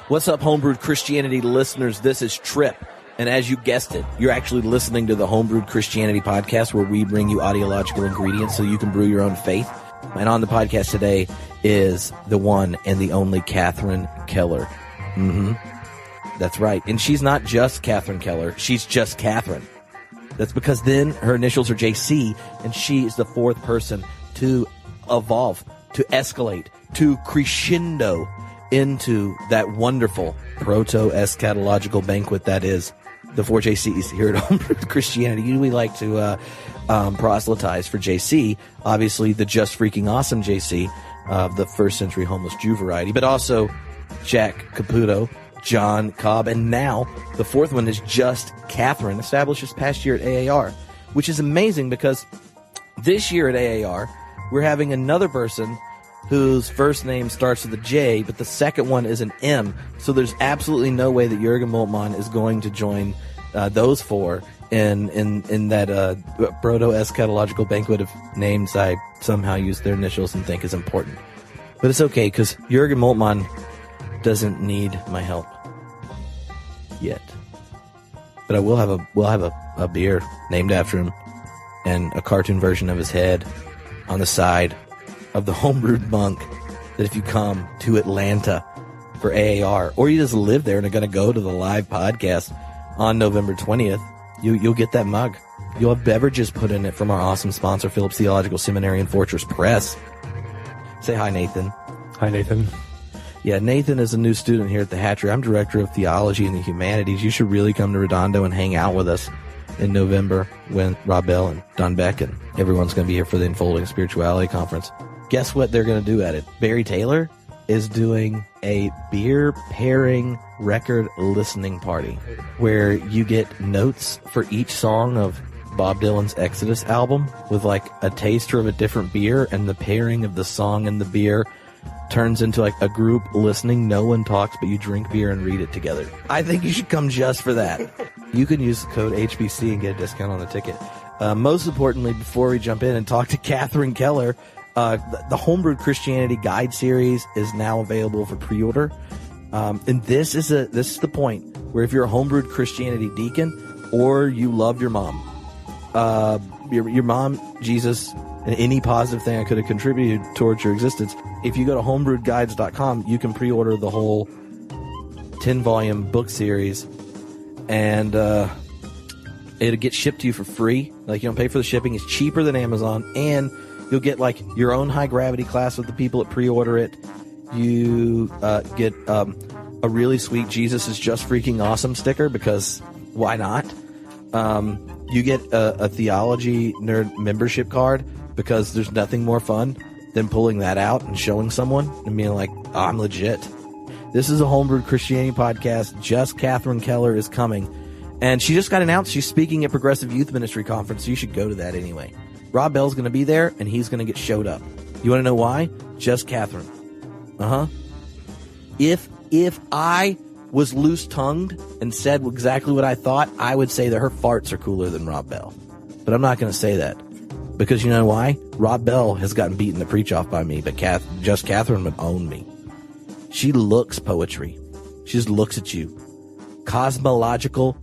What's up, Homebrewed Christianity listeners? This is Trip. And as you guessed it, you're actually listening to the Homebrewed Christianity podcast, where we bring you audiological ingredients so you can brew your own faith. And on the podcast today is the one and the only Catherine Keller. That's right. And she's not just Catherine Keller. She's just Catherine. That's because then her initials are JC, and she is the fourth person to evolve, to escalate, to crescendo into that wonderful proto-eschatological banquet that is the four JCs here at Homebrewed Christianity. We like to proselytize for JC, obviously the just freaking awesome JC of the first century homeless Jew variety, but also Jack Caputo, John Cobb, and now the fourth one is just Catherine, established this past year at AAR, which is amazing because this year at AAR, we're having another person whose first name starts with a J, but the second one is an M. So there's absolutely no way that Jürgen Moltmann is going to join those four in that proto-eschatological banquet of names I somehow use their initials and think is important. But it's okay, because Jürgen Moltmann doesn't need my help yet. But we'll have a beer named after him and a cartoon version of his head on the side of the homebrewed monk, that if you come to Atlanta for AAR, or you just live there and are going to go to the live podcast on November 20th, you'll get that mug. You'll have beverages put in it from our awesome sponsor, Phillips Theological Seminary and Fortress Press. Say hi, Nathan. Hi, Nathan. Yeah, Nathan is a new student here at the Hatchery. I'm Director of Theology and the Humanities. You should really come to Redondo and hang out with us in November when Rob Bell and Don Beck and everyone's going to be here for the Unfolding Spirituality Conference. Guess what they're going to do at it? Barry Taylor is doing a beer pairing record listening party where you get notes for each song of Bob Dylan's Exodus album with like a taster of a different beer, and the pairing of the song and the beer turns into like a group listening. No one talks, but you drink beer and read it together. I think you should come just for that. You can use the code HBC and get a discount on the ticket. Most importantly, before we jump in and talk to Catherine Keller, the Homebrewed Christianity Guide Series is now available for pre-order. And this is the point where if you're a Homebrewed Christianity deacon, or you love your mom, your mom, Jesus, and any positive thing I could have contributed towards your existence, if you go to homebrewedguides.com, you can pre-order the whole 10-volume book series, and it'll get shipped to you for free. Like, you don't pay for the shipping. It's cheaper than Amazon, and you'll get like your own high gravity class with the people that pre-order it. You get a really sweet Jesus is just freaking awesome sticker, because why not? You get a theology nerd membership card, because there's nothing more fun than pulling that out and showing someone and being like, oh, I'm legit. This is a Homebrewed Christianity podcast. Just Catherine Keller is coming. And she just got announced she's speaking at Progressive Youth Ministry Conference, so you should go to that anyway. Rob Bell's going to be there, and he's going to get showed up. You want to know why? Just Catherine. If I was loose-tongued and said exactly what I thought, I would say that her farts are cooler than Rob Bell. But I'm not going to say that. Because you know why? Rob Bell has gotten beaten to preach off by me, but just Catherine would own me. She looks poetry. She just looks at you. Cosmological,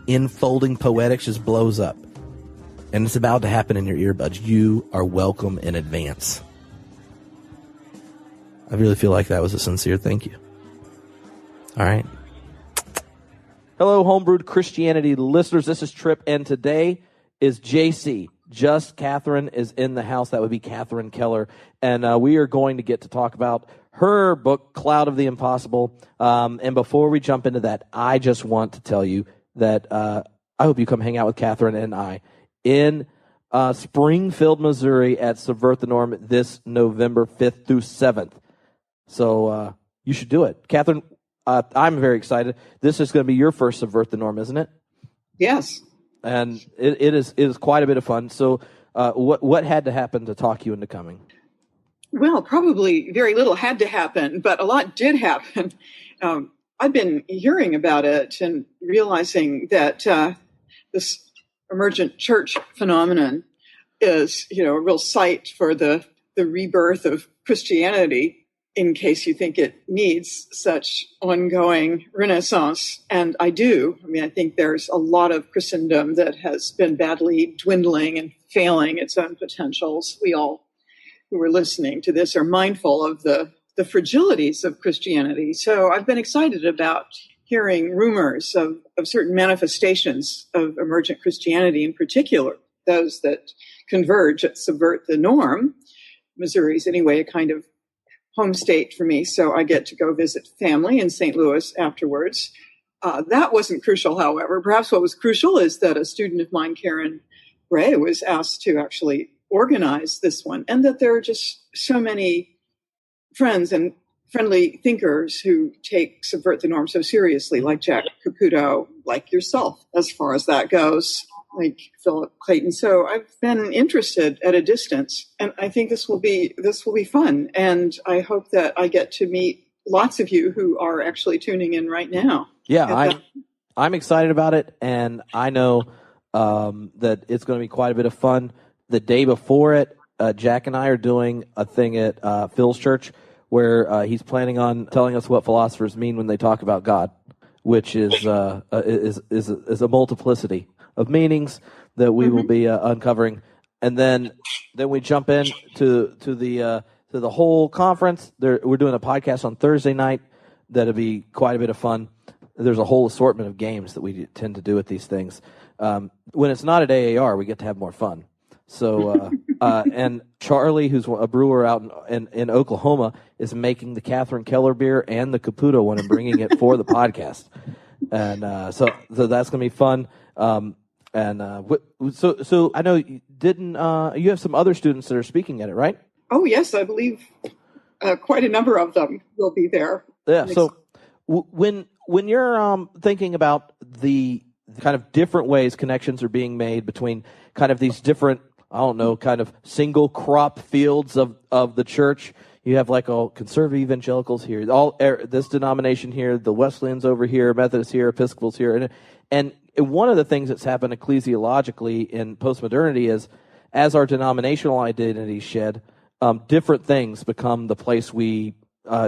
enfolding poetics just blows up. And it's about to happen in your earbuds. You are welcome in advance. I really feel like that was a sincere thank you. All right. Hello, Homebrewed Christianity listeners. This is Trip, and today is JC. Just Catherine is in the house. That would be Catherine Keller. And we are going to get to talk about her book, Cloud of the Impossible. And before we jump into that, I just want to tell you that I hope you come hang out with Catherine and I in Springfield, Missouri at Subvert the Norm this November 5th through 7th. So you should do it. Catherine, I'm very excited. This is going to be your first Subvert the Norm, isn't it? Yes. And it is quite a bit of fun. So what had to happen to talk you into coming? Well, probably very little had to happen, but a lot did happen. I've been hearing about it and realizing that this emergent church phenomenon is, a real site for the rebirth of Christianity in case you think it needs such ongoing renaissance. And I do. I mean, I think there's a lot of Christendom that has been badly dwindling and failing its own potentials. We all who are listening to this are mindful of the fragilities of Christianity. So I've been excited about hearing rumors of certain manifestations of emergent Christianity, in particular, those that converge and subvert the norm. Missouri's, anyway, a kind of home state for me, so I get to go visit family in St. Louis afterwards. That wasn't crucial, however. Perhaps what was crucial is that a student of mine, Karen Ray, was asked to actually organize this one, and that there are just so many friends and friendly thinkers who take subvert the norm so seriously, like Jack Caputo, like yourself, as far as that goes, like Philip Clayton. So I've been interested at a distance, and I think this will be fun. And I hope that I get to meet lots of you who are actually tuning in right now. Yeah, I'm excited about it, and I know that it's going to be quite a bit of fun. The day before it, Jack and I are doing a thing at Phil's church where he's planning on telling us what philosophers mean when they talk about God, which is a multiplicity of meanings that we will be uncovering, and then we jump in to the whole conference. We're doing a podcast on Thursday night that'll be quite a bit of fun. There's a whole assortment of games that we tend to do at these things. When it's not at AAR, we get to have more fun. So, and Charlie, who's a brewer out in Oklahoma, is making the Catherine Keller beer and the Caputo one and bringing it for the podcast. And so that's going to be fun. So I know you have some other students that are speaking at it, right? Oh, yes, I believe quite a number of them will be there. Yeah. So when you're thinking about the kind of different ways connections are being made between kind of these different, I don't know, kind of single crop fields of the church. You have like all conservative evangelicals here, this denomination here, the Wesleyans over here, Methodists here, Episcopals here, and one of the things that's happened ecclesiologically in postmodernity is, as our denominational identities shed, different things become the place we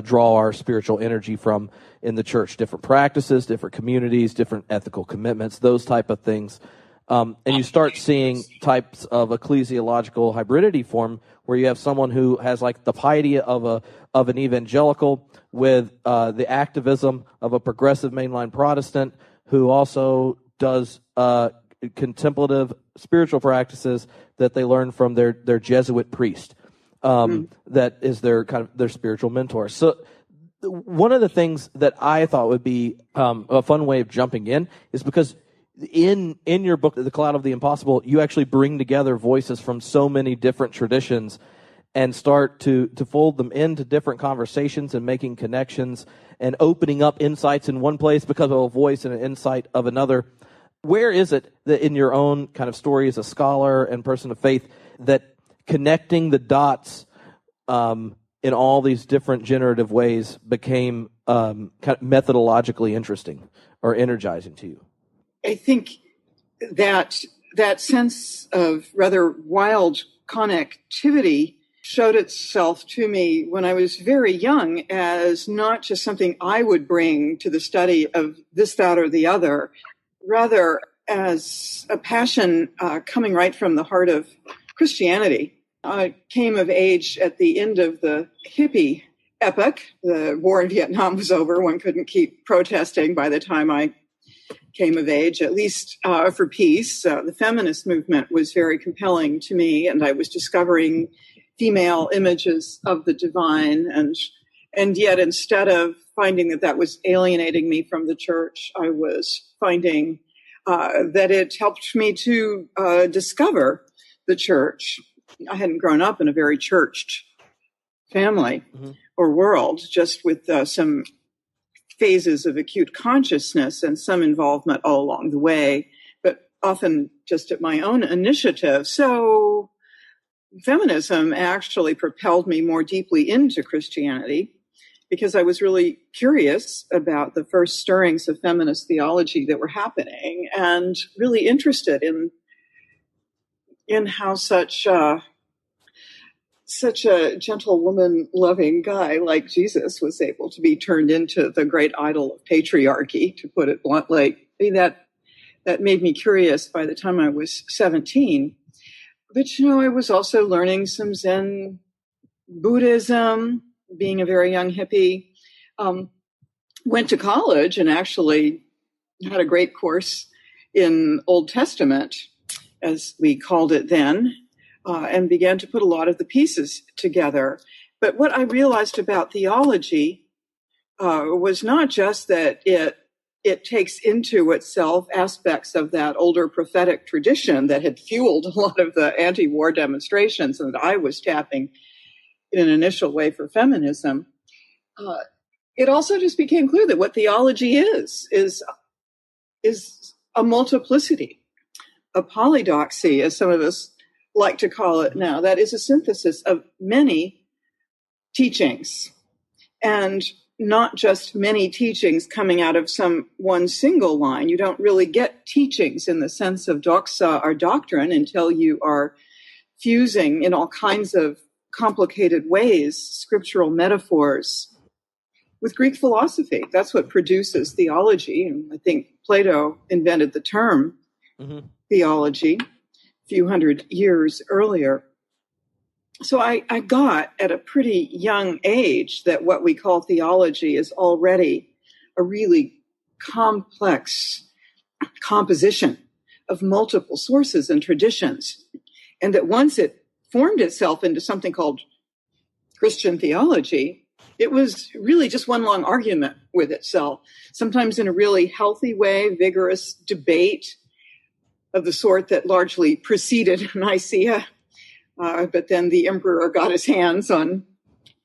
draw our spiritual energy from in the church. Different practices, different communities, different ethical commitments, those type of things. And you start seeing types of ecclesiological hybridity form where you have someone who has like the piety of an evangelical with the activism of a progressive mainline Protestant who also does contemplative spiritual practices that they learn from their Jesuit priest. That is their kind of their spiritual mentor. So one of the things that I thought would be a fun way of jumping in is because in your book, The Cloud of the Impossible, you actually bring together voices from so many different traditions and start to fold them into different conversations and making connections and opening up insights in one place because of a voice and an insight of another. Where is it that in your own kind of story as a scholar and person of faith that connecting the dots in all these different generative ways became kind of methodologically interesting or energizing to you? I think that sense of rather wild connectivity showed itself to me when I was very young as not just something I would bring to the study of this, that, or the other, rather as a passion coming right from the heart of Christianity. I came of age at the end of the hippie epoch. The war in Vietnam was over. One couldn't keep protesting by the time I came of age, at least for peace. The feminist movement was very compelling to me, and I was discovering female images of the divine. And yet, instead of finding that was alienating me from the church, I was finding that it helped me to discover the church. I hadn't grown up in a very churched family or world, just with some phases of acute consciousness and some involvement all along the way, but often just at my own initiative. So feminism actually propelled me more deeply into Christianity because I was really curious about the first stirrings of feminist theology that were happening and really interested in how such such a gentlewoman loving guy like Jesus was able to be turned into the great idol of patriarchy, to put it bluntly. I mean, that made me curious by the time I was 17. But, I was also learning some Zen Buddhism, being a very young hippie. Went to college and actually had a great course in Old Testament, as we called it then, and began to put a lot of the pieces together. But what I realized about theology was not just that it takes into itself aspects of that older prophetic tradition that had fueled a lot of the anti-war demonstrations and that I was tapping in an initial way for feminism. It also just became clear that what theology is a multiplicity, a polydoxy, as some of us like to call it now. That is a synthesis of many teachings, and not just many teachings coming out of some one single line. You don't really get teachings in the sense of doxa or doctrine until you are fusing in all kinds of complicated ways scriptural metaphors with Greek philosophy. That's what produces theology. And I think Plato invented the term theology a few hundred years earlier. So I got at a pretty young age that what we call theology is already a really complex composition of multiple sources and traditions. And that once it formed itself into something called Christian theology, it was really just one long argument with itself, sometimes in a really healthy way, vigorous debate of the sort that largely preceded Nicaea. But then the emperor got his hands on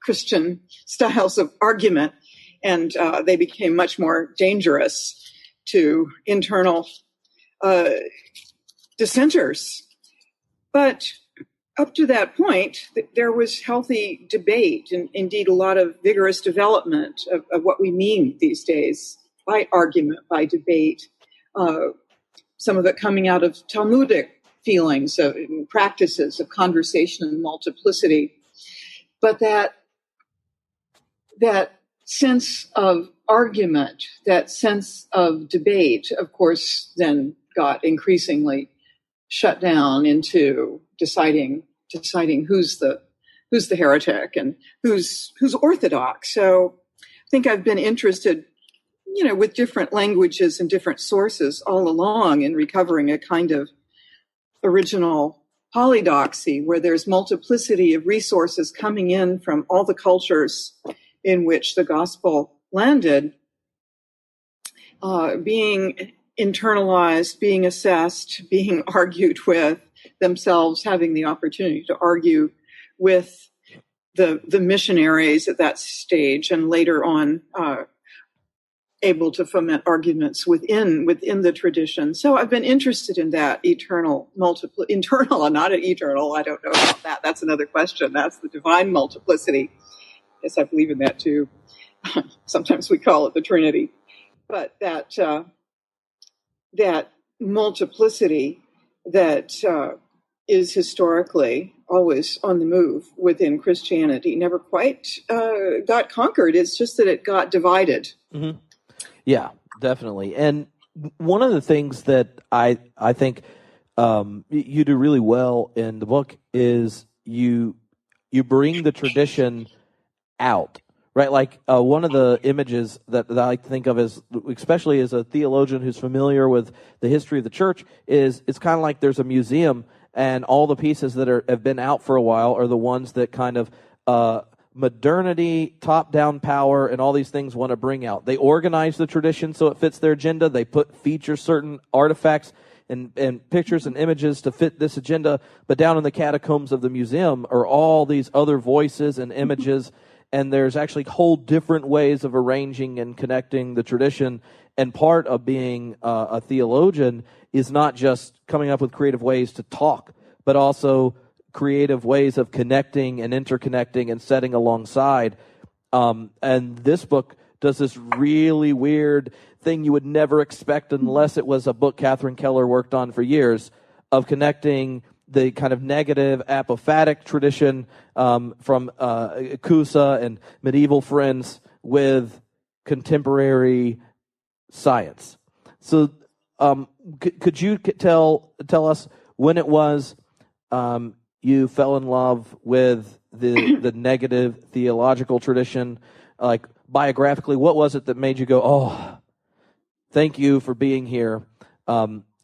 Christian styles of argument, and they became much more dangerous to internal dissenters. But up to that point, there was healthy debate and indeed a lot of vigorous development of what we mean these days by argument, by debate, some of it coming out of Talmudic feelings and practices of conversation and multiplicity. But that sense of argument, that sense of debate, of course, then got increasingly shut down into deciding who's the heretic and who's orthodox. So I think I've been interested, with different languages and different sources all along in recovering a kind of original polydoxy where there's multiplicity of resources coming in from all the cultures in which the gospel landed, being internalized, being assessed, being argued with, themselves having the opportunity to argue with the missionaries at that stage, and later on able to foment arguments within the tradition. So I've been interested in that internal and not an eternal. I don't know about that. That's another question. That's the divine multiplicity. Yes, I believe in that too. Sometimes we call it the Trinity, but that multiplicity that is historically always on the move within Christianity never quite got conquered. It's just that it got divided. Mm-hmm. Yeah, definitely. And one of the things that I think you do really well in the book is you bring the tradition out, right? Like one of the images that I like to think of as, especially as a theologian who's familiar with the history of the church, is it's kind of like there's a museum and all the pieces that have been out for a while are the ones that kind of modernity, top-down power, and all these things want to bring out. They organize the tradition so it fits their agenda. They feature certain artifacts and pictures and images to fit this agenda. But down in the catacombs of the museum are all these other voices and images, and there's actually whole different ways of arranging and connecting the tradition. And part of being a theologian is not just coming up with creative ways to talk, but also creative ways of connecting and interconnecting and setting alongside. And this book does this really weird thing you would never expect unless it was a book Catherine Keller worked on for years, of connecting the kind of negative apophatic tradition from Cusa and medieval friends with contemporary science. So could you tell us when it was you fell in love with the negative theological tradition? Like biographically, what was it that made you go, oh, thank you for being here?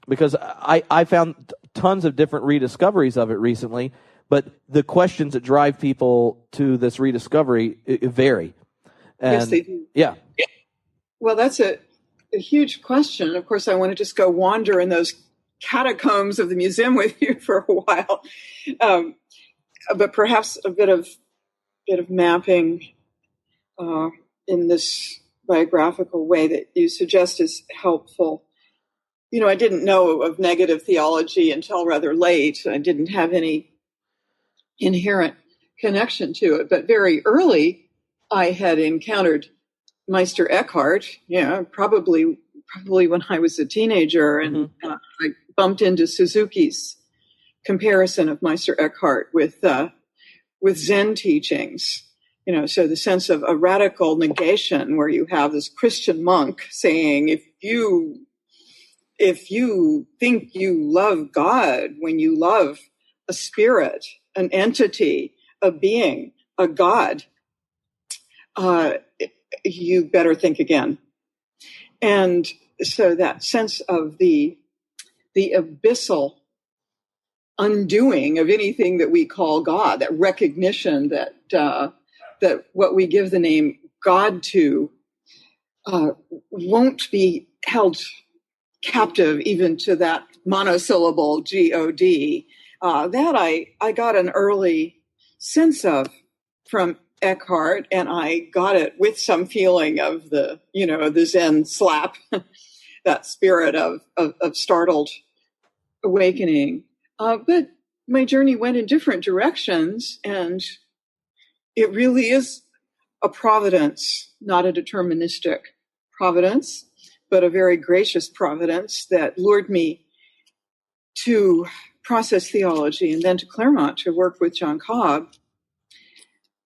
Because I found tons of different rediscoveries of it recently, but the questions that drive people to this rediscovery it vary. And, yes, they do. Yeah. Well, that's a huge question. Of course, I want to just go wander in those catacombs of the museum with you for a while, but perhaps a bit of mapping in this biographical way that you suggest is helpful. I didn't know of negative theology until rather late. I didn't have any inherent connection to it, but very early, I had encountered Meister Eckhart. Probably when I was a teenager, and I bumped into Suzuki's comparison of Meister Eckhart with Zen teachings. So the sense of a radical negation, where you have this Christian monk saying, if you think you love God when you love a spirit, an entity, a being, a God, you better think again. And so that sense of the abyssal undoing of anything that we call God, that recognition that what we give the name God to won't be held captive even to that monosyllable G-O-D, that I got an early sense of from Eckhart, and I got it with some feeling of the Zen slap, that spirit of startled awakening. But my journey went in different directions, and it really is a providence, not a deterministic providence, but a very gracious providence that lured me to process theology and then to Claremont to work with John Cobb.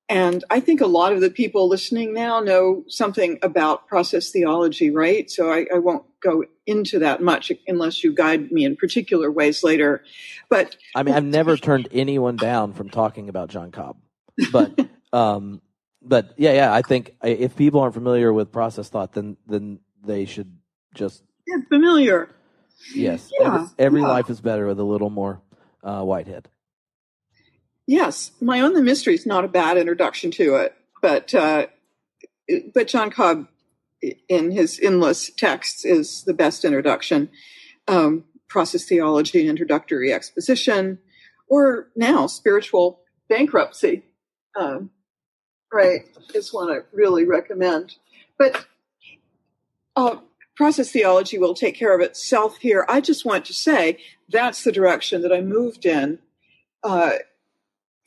And I think a lot of the people listening now know something about process theology, right? So I won't go into that much unless you guide me in particular ways later. But I mean, I've never turned anyone down from talking about John Cobb. But yeah, I think if people aren't familiar with process thought, then they should just get familiar. Yes, yeah, every life is better with a little more Whitehead. Yes, My Own the Mystery is not a bad introduction to it, but John Cobb, in his endless texts, is the best introduction. Process Theology and Introductory Exposition, or now Spiritual Bankruptcy, right, is one I really recommend. But Process Theology will take care of itself here. I just want to say that's the direction that I moved in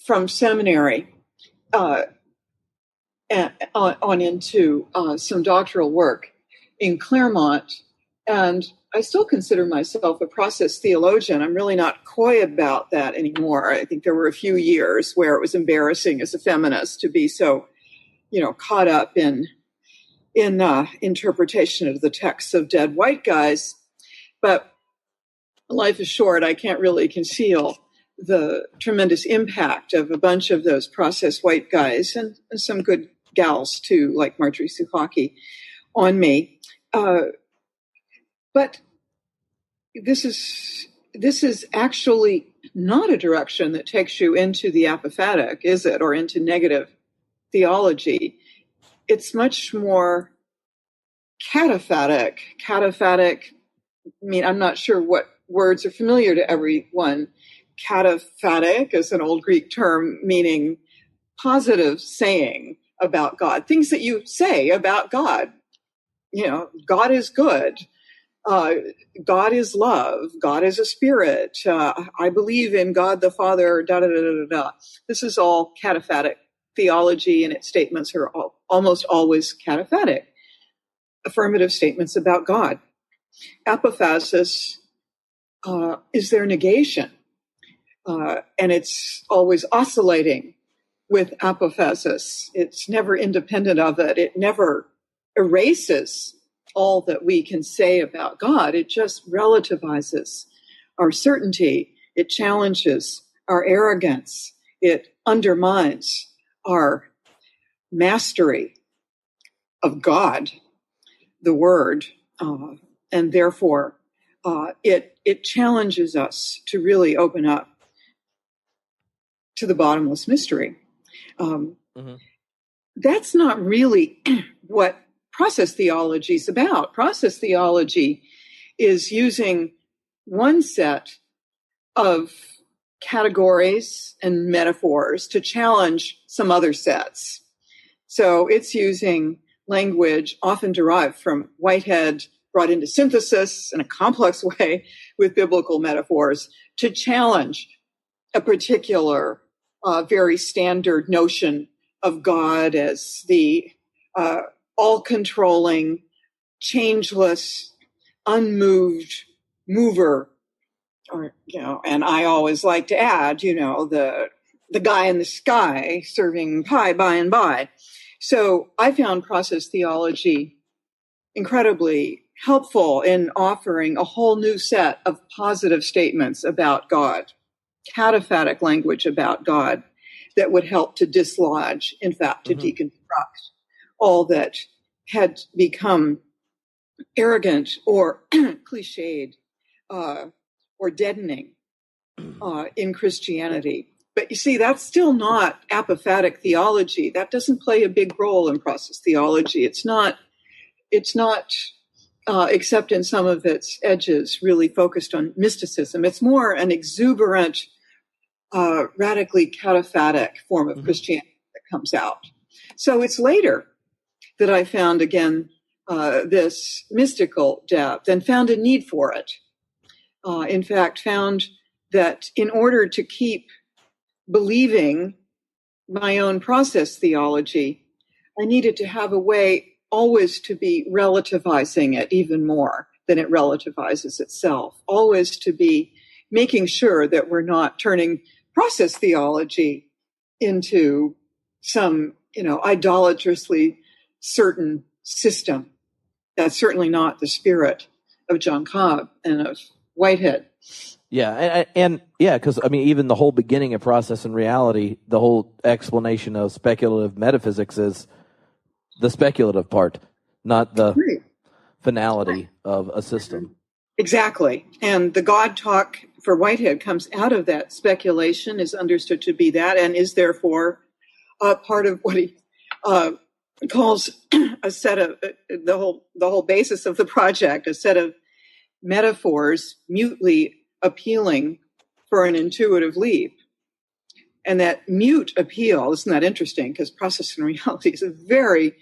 from seminary on into some doctoral work in Claremont. And I still consider myself a process theologian. I'm really not coy about that anymore. I think there were a few years where it was embarrassing as a feminist to be so, caught up in interpretation of the texts of dead white guys. But life is short. I can't really conceal the tremendous impact of a bunch of those process white guys and some good gals too, like Marjorie Suchocki, on me. But this is actually not a direction that takes you into the apophatic, is it, or into negative theology? It's much more cataphatic. Cataphatic, I mean, I'm not sure what words are familiar to everyone. Cataphatic is an old Greek term meaning positive saying about God, things that you say about God. God is good. God is love. God is a spirit. I believe in God the Father, da da da da da. This is all cataphatic theology, and its statements are almost always cataphatic, affirmative statements about God. Apophasis is their negation. and it's always oscillating with apophasis. It's never independent of it. It never erases all that we can say about God. It just relativizes our certainty. It challenges our arrogance. It undermines our mastery of God, the Word, and therefore it challenges us to really open up to the bottomless mystery. That's not really what process theology is about. Process theology is using one set of categories and metaphors to challenge some other sets. So it's using language often derived from Whitehead, brought into synthesis in a complex way with biblical metaphors to challenge a particular very standard notion of God as the all-controlling, changeless, unmoved mover, or and I always like to add, the guy in the sky serving pie by and by. So I found process theology incredibly helpful in offering a whole new set of positive statements about God, cataphatic language about God that would help to dislodge, in fact, to deconstruct all that had become arrogant or cliched or deadening in Christianity. But you see, that's still not apophatic theology. That doesn't play a big role in process theology. It's not, except in some of its edges, really focused on mysticism. It's more an exuberant, radically cataphatic form of Christianity that comes out. So it's later that I found, again, this mystical depth and found a need for it. In fact, found that in order to keep believing my own process theology, I needed to have a way always to be relativizing it even more than it relativizes itself, always to be making sure that we're not turning process theology into some, idolatrously certain system. That's certainly not the spirit of John Cobb and of Whitehead. Yeah, and because even the whole beginning of process and reality, the whole explanation of speculative metaphysics is the speculative part, not the finality of a system. Exactly. And the God talk for Whitehead comes out of that speculation, is understood to be that, and is therefore part of what he calls a set of the whole basis of the project, a set of metaphors mutely appealing for an intuitive leap. And that mute appeal, isn't that interesting? Because Process and Reality is a very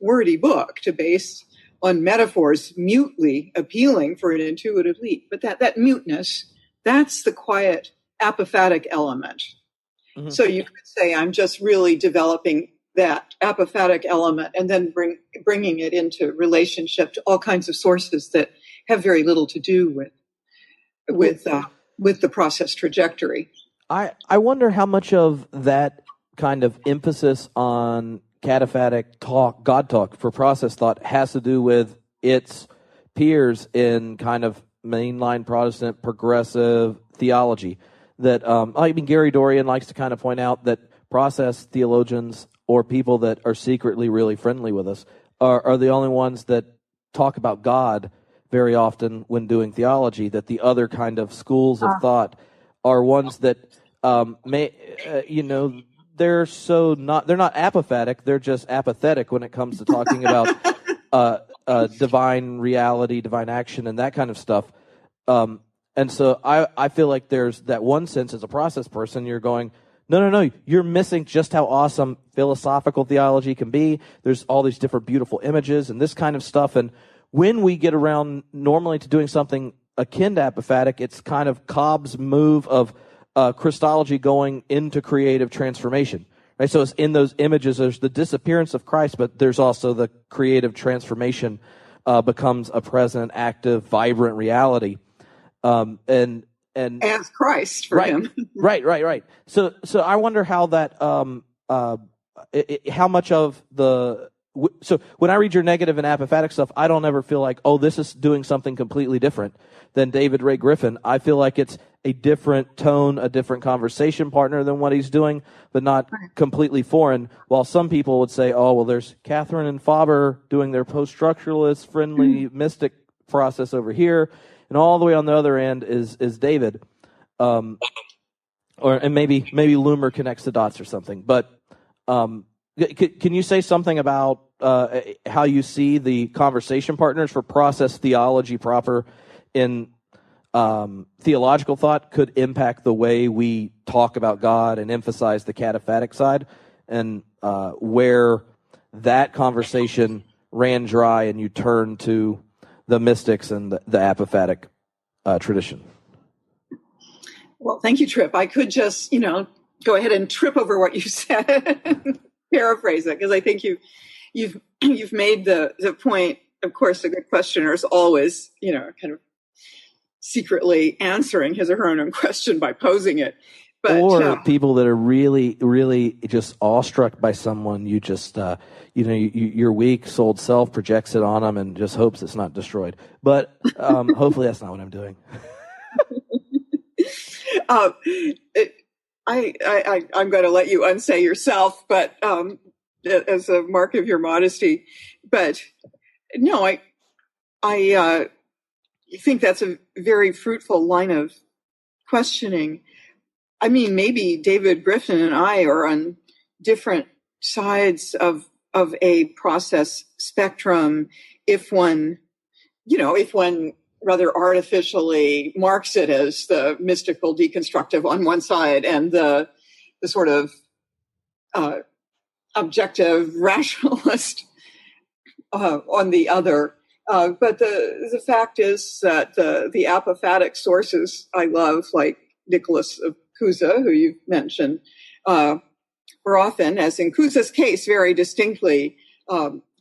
wordy book to base on metaphors mutely appealing for an intuitive leap. But that muteness, that's the quiet apophatic element. So you could say, I'm just really developing that apophatic element and then bringing it into relationship to all kinds of sources that have very little to do with the process trajectory. I wonder how much of that kind of emphasis on cataphatic talk, God talk for process thought has to do with its peers in kind of mainline Protestant progressive theology. That Gary Dorian likes to kind of point out that process theologians or people that are secretly really friendly with us are the only ones that talk about God very often when doing theology, that the other kind of schools of thought are ones that they're not apophatic, they're just apathetic when it comes to talking about divine reality, divine action, and that kind of stuff. And so I feel like there's that one sense as a process person, you're going, no, you're missing just how awesome philosophical theology can be. There's all these different beautiful images and this kind of stuff. And when we get around normally to doing something akin to apophatic, it's kind of Cobb's move of Christology going into creative transformation. Right? So it's in those images, there's the disappearance of Christ, but there's also the creative transformation becomes a present, active, vibrant reality. And as Christ for him. Right. So I wonder how that how much of the so when I read your negative and apophatic stuff, I don't ever feel like, oh, this is doing something completely different than David Ray Griffin. I feel like it's a different tone, a different conversation partner than what he's doing, but not completely foreign. While some people would say, oh, well, there's Catherine and Faber doing their poststructuralist, friendly, mystic process over here, and all the way on the other end is David. And maybe Loomer connects the dots or something. But can you say something about how you see the conversation partners for process theology proper in theological thought could impact the way we talk about God and emphasize the cataphatic side, and where that conversation ran dry and you turn to the mystics and the apophatic tradition? Well, thank you, Trip. I could just, go ahead and trip over what you said, paraphrase it, because I think you've made the point. Of course, a good questioner is always, kind of secretly answering his or her own question by posing it. But, or people that are really, really just awestruck by someone, you just, your weak-souled self projects it on them and just hopes it's not destroyed. But hopefully that's not what I'm doing. I'm going to let you unsay yourself, but as a mark of your modesty. But no, I think that's a very fruitful line of questioning. I mean, maybe David Griffin and I are on different sides of a process spectrum. If one rather artificially marks it as the mystical deconstructive on one side and the sort of objective rationalist on the other. But the fact is that the apophatic sources I love, like Nicholas of Cusa, who you've mentioned, were often, as in Cusa's case, very distinctly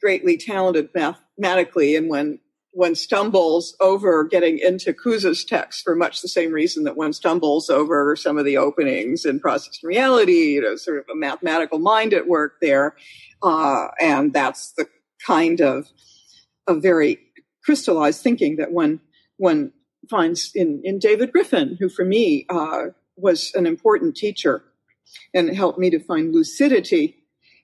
greatly talented mathematically, and when one stumbles over getting into Cusa's text for much the same reason that one stumbles over some of the openings in Process and Reality, sort of a mathematical mind at work there. And that's the kind of very crystallized thinking that one finds in David Griffin, who for me was an important teacher and helped me to find lucidity,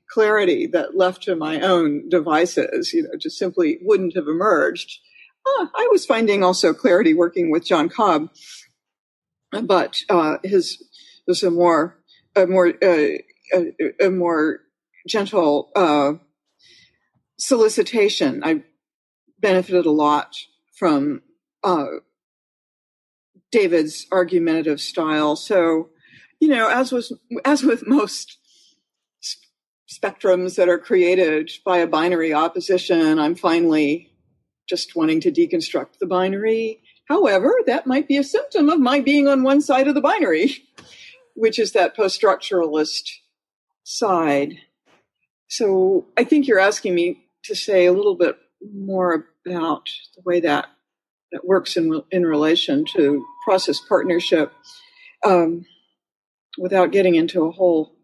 clarity that left to my own devices, just simply wouldn't have emerged. I was finding also clarity working with John Cobb, but his was a more gentle solicitation. I benefited a lot from David's argumentative style. So, as with most spectrums that are created by a binary opposition, I'm finally just wanting to deconstruct the binary. However, that might be a symptom of my being on one side of the binary, which is that poststructuralist side. So I think you're asking me to say a little bit more about the way that works in relation to process partnership, without getting into a whole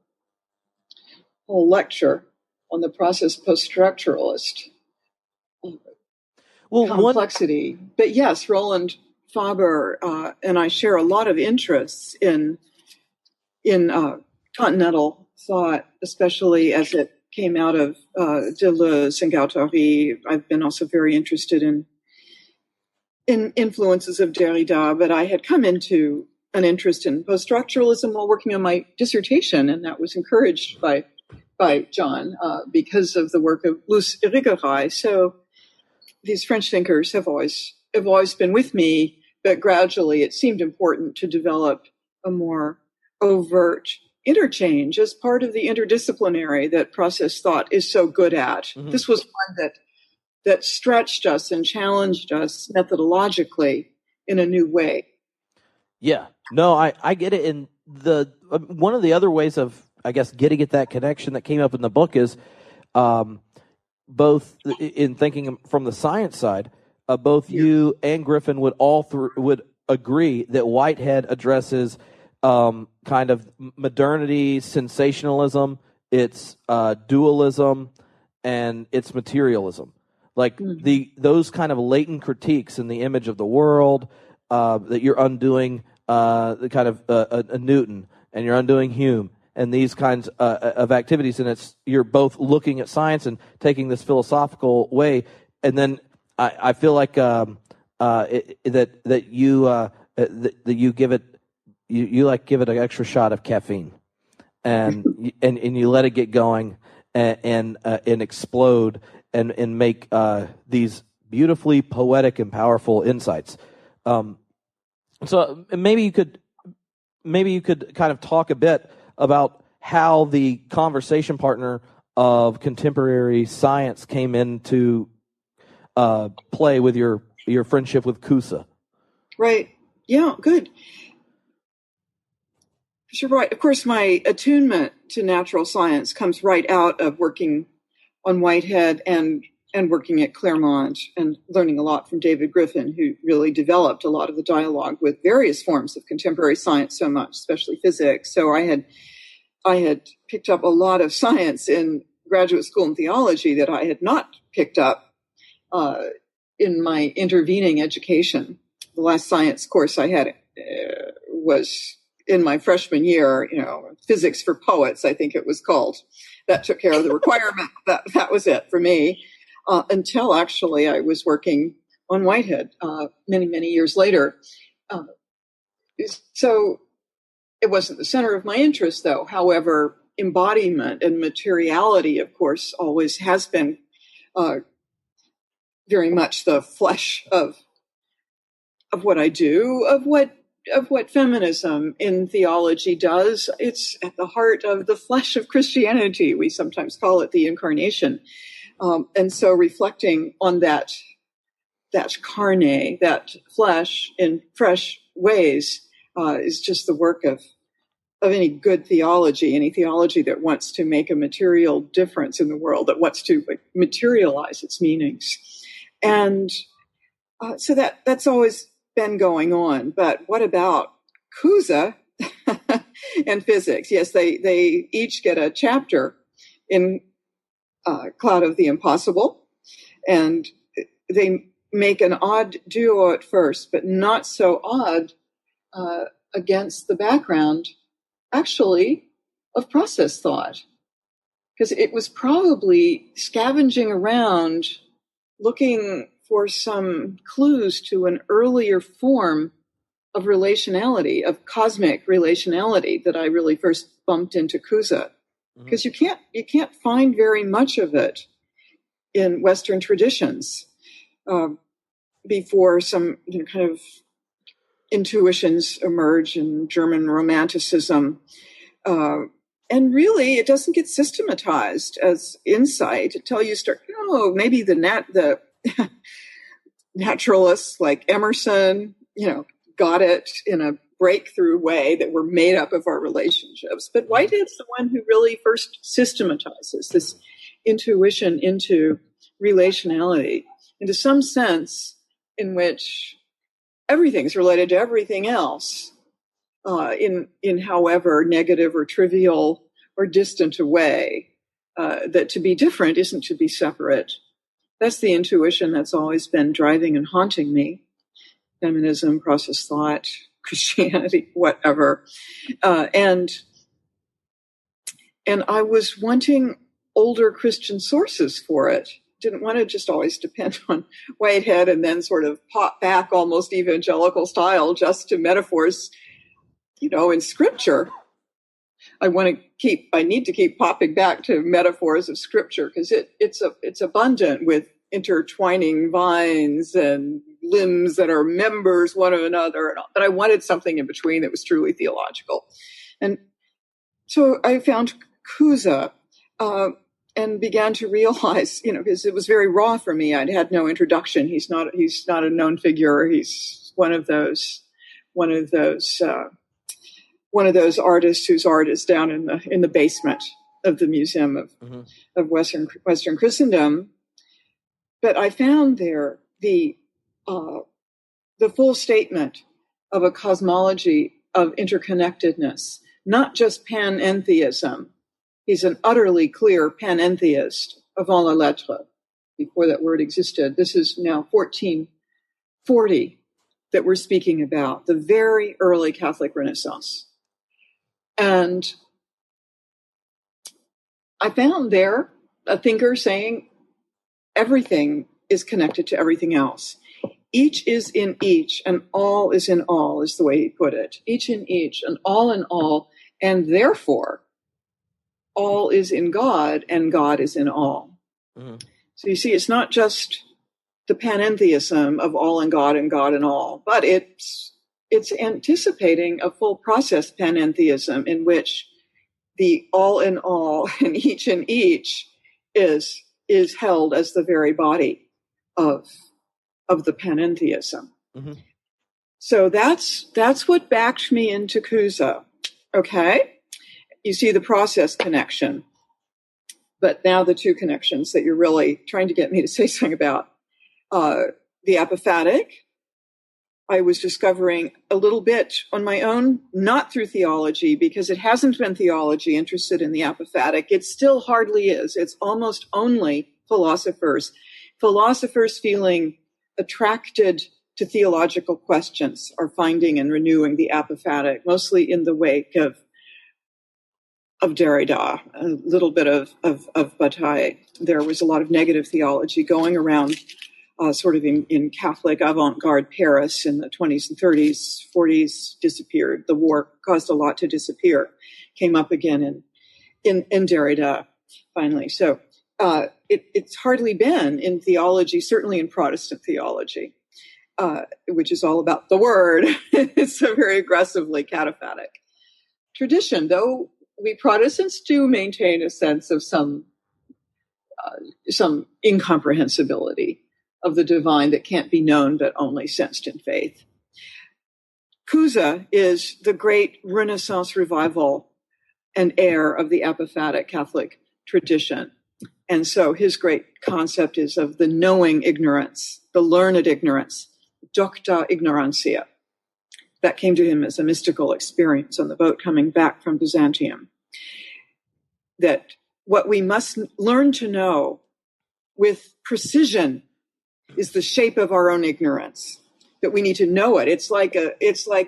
lecture on the process poststructuralist complexity. But yes, Roland Faber and I share a lot of interests in continental thought, especially as it came out of Deleuze and Guattari. I've been also very interested in influences of Derrida, but I had come into an interest in poststructuralism while working on my dissertation, and that was encouraged by John because of the work of Luce Irigaray. So these French thinkers have always been with me, but gradually it seemed important to develop a more overt interchange as part of the interdisciplinary that process thought is so good at. Mm-hmm. This was one that stretched us and challenged us methodologically in a new way. Yeah, no, I get it. And one of the other ways of, I guess, getting at that connection that came up in the book is both in thinking from the science side, both you and Griffin would agree that Whitehead addresses kind of modernity, sensationalism, its dualism, and its materialism. Like those kind of latent critiques in the image of the world, that you're undoing the kind of a Newton, and you're undoing Hume, and these kinds of activities, and you're both looking at science and taking this philosophical way, and then I feel like that you give it give it an extra shot of caffeine, and and you let it get going and explode and make these beautifully poetic and powerful insights. So maybe you could kind of talk a bit about how the conversation partner of contemporary science came into play with your friendship with Kusa. Right. Yeah, good. Sure, right. Of course, my attunement to natural science comes right out of working on Whitehead and working at Claremont and learning a lot from David Griffin, who really developed a lot of the dialogue with various forms of contemporary science so much, especially physics. So I had picked up a lot of science in graduate school in theology that I had not picked up in my intervening education. The last science course I had was in my freshman year, physics for poets, I think it was called. That took care of the requirement. That was it for me, until actually I was working on Whitehead many, many years later. So it wasn't the center of my interest, though. However, embodiment and materiality, of course, always has been very much the flesh of what I do, of what feminism in theology does. It's at the heart of the flesh of Christianity. We sometimes call it the incarnation. And so reflecting on that carne, that flesh in fresh ways, is just the work of any good theology, any theology that wants to make a material difference in the world, that wants to materialize its meanings. And so that's always been going on. But what about Kusa and physics? Yes, they each get a chapter in Cloud of the Impossible, and they make an odd duo at first, but not so odd against the background, actually, of process thought. Because it was probably scavenging around looking for some clues to an earlier form of relationality, of cosmic relationality, that I really first bumped into Kusa. Because you can't find very much of it in Western traditions before some kind of intuitions emerge in German Romanticism. And really, it doesn't get systematized as insight until you start, maybe the naturalists like Emerson, got it in a breakthrough way that were made up of our relationships. But Whitehead's the one who really first systematizes this intuition into relationality, into some sense in which everything's related to everything else, in however negative or trivial or distant a way, that to be different isn't to be separate. That's the intuition that's always been driving and haunting me. Feminism, process thought, Christianity, whatever. And I was wanting older Christian sources for it. Didn't want to just always depend on Whitehead and then sort of pop back almost evangelical style just to metaphors, in Scripture. I need to keep popping back to metaphors of Scripture because it's abundant with intertwining vines and limbs that are members one of another. But I wanted something in between that was truly theological. And so I found Kusa and began to realize, because it was very raw for me. I'd had no introduction. He's not a known figure. He's one of those artists whose art is down in the basement of the Museum of Western Christendom. But I found there the full statement of a cosmology of interconnectedness, not just panentheism. He's an utterly clear panentheist avant la lettre, before that word existed. This is now 1440 that we're speaking about, the very early Catholic Renaissance. And I found there a thinker saying everything is connected to everything else. Each is in each, and all is in all, is the way he put it. Each in each, and all in all, and therefore, all is in God, and God is in all. Mm-hmm. So you see, it's not just the panentheism of all in God and God in all, but it's anticipating a full process panentheism in which the all in all and each in each is held as the very body of the panentheism. Mm-hmm. So that's what backed me into Cusa. Okay? You see the process connection. But now the two connections that you're really trying to get me to say something about. The apophatic, I was discovering a little bit on my own, not through theology, because it hasn't been theology interested in the apophatic. It still hardly is. It's almost only philosophers. Philosophers feeling attracted to theological questions are finding and renewing the apophatic, mostly in the wake of Derrida, a little bit of Bataille. There was a lot of negative theology going around sort of in Catholic avant-garde Paris in the 20s and 30s, 40s, disappeared. The war caused a lot to disappear. Came up again in Derrida, finally. So it's hardly been in theology, certainly in Protestant theology, which is all about the word. It's a very aggressively cataphatic tradition, though we Protestants do maintain a sense of some incomprehensibility of the divine that can't be known but only sensed in faith. Cusa is the great Renaissance revival and heir of the apophatic Catholic tradition. And so his great concept is of the knowing ignorance, the learned ignorance, docta ignorantia. That came to him as a mystical experience on the boat coming back from Byzantium. That what we must learn to know with precision is the shape of our own ignorance, that we need to know it. It's like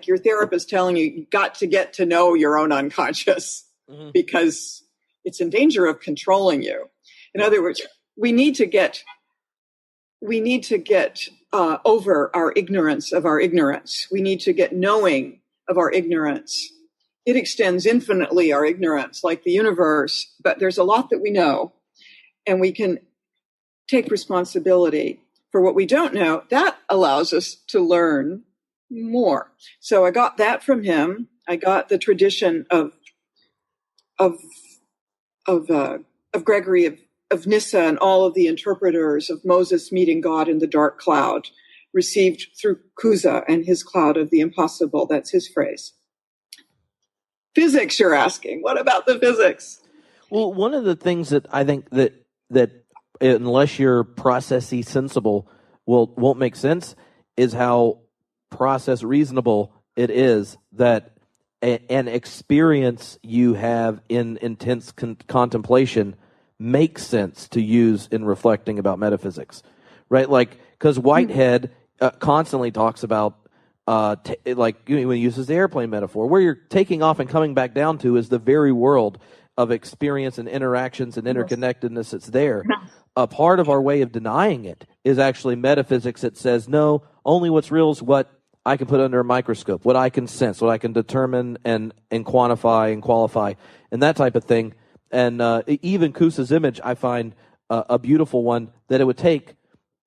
your therapist telling you, you've got to get to know your own unconscious because it's in danger of controlling you. In other words, we need to get over our ignorance of our ignorance. We need to get knowing of our ignorance. It extends infinitely, our ignorance, like the universe, but there's a lot that we know, and we can take responsibility for what we don't know. That allows us to learn more. So I got that from him. I got the tradition of Gregory of Nyssa and all of the interpreters of Moses meeting God in the dark cloud, received through Cusa and his cloud of the impossible. That's his phrase. Physics, you're asking. What about the physics? Well, one of the things that I think that unless you're processy sensible won't make sense is how process reasonable it is that an experience you have in intense contemplation makes sense to use in reflecting about metaphysics, right? Like, because Whitehead constantly talks about when he uses the airplane metaphor, where you're taking off and coming back down to is the very world of experience and interactions and interconnectedness that's there. A part of our way of denying it is actually metaphysics that says, no, only what's real is what I can put under a microscope, what I can sense, what I can determine and quantify and qualify, and that type of thing. And even Cusa's image, I find a beautiful one, that it would take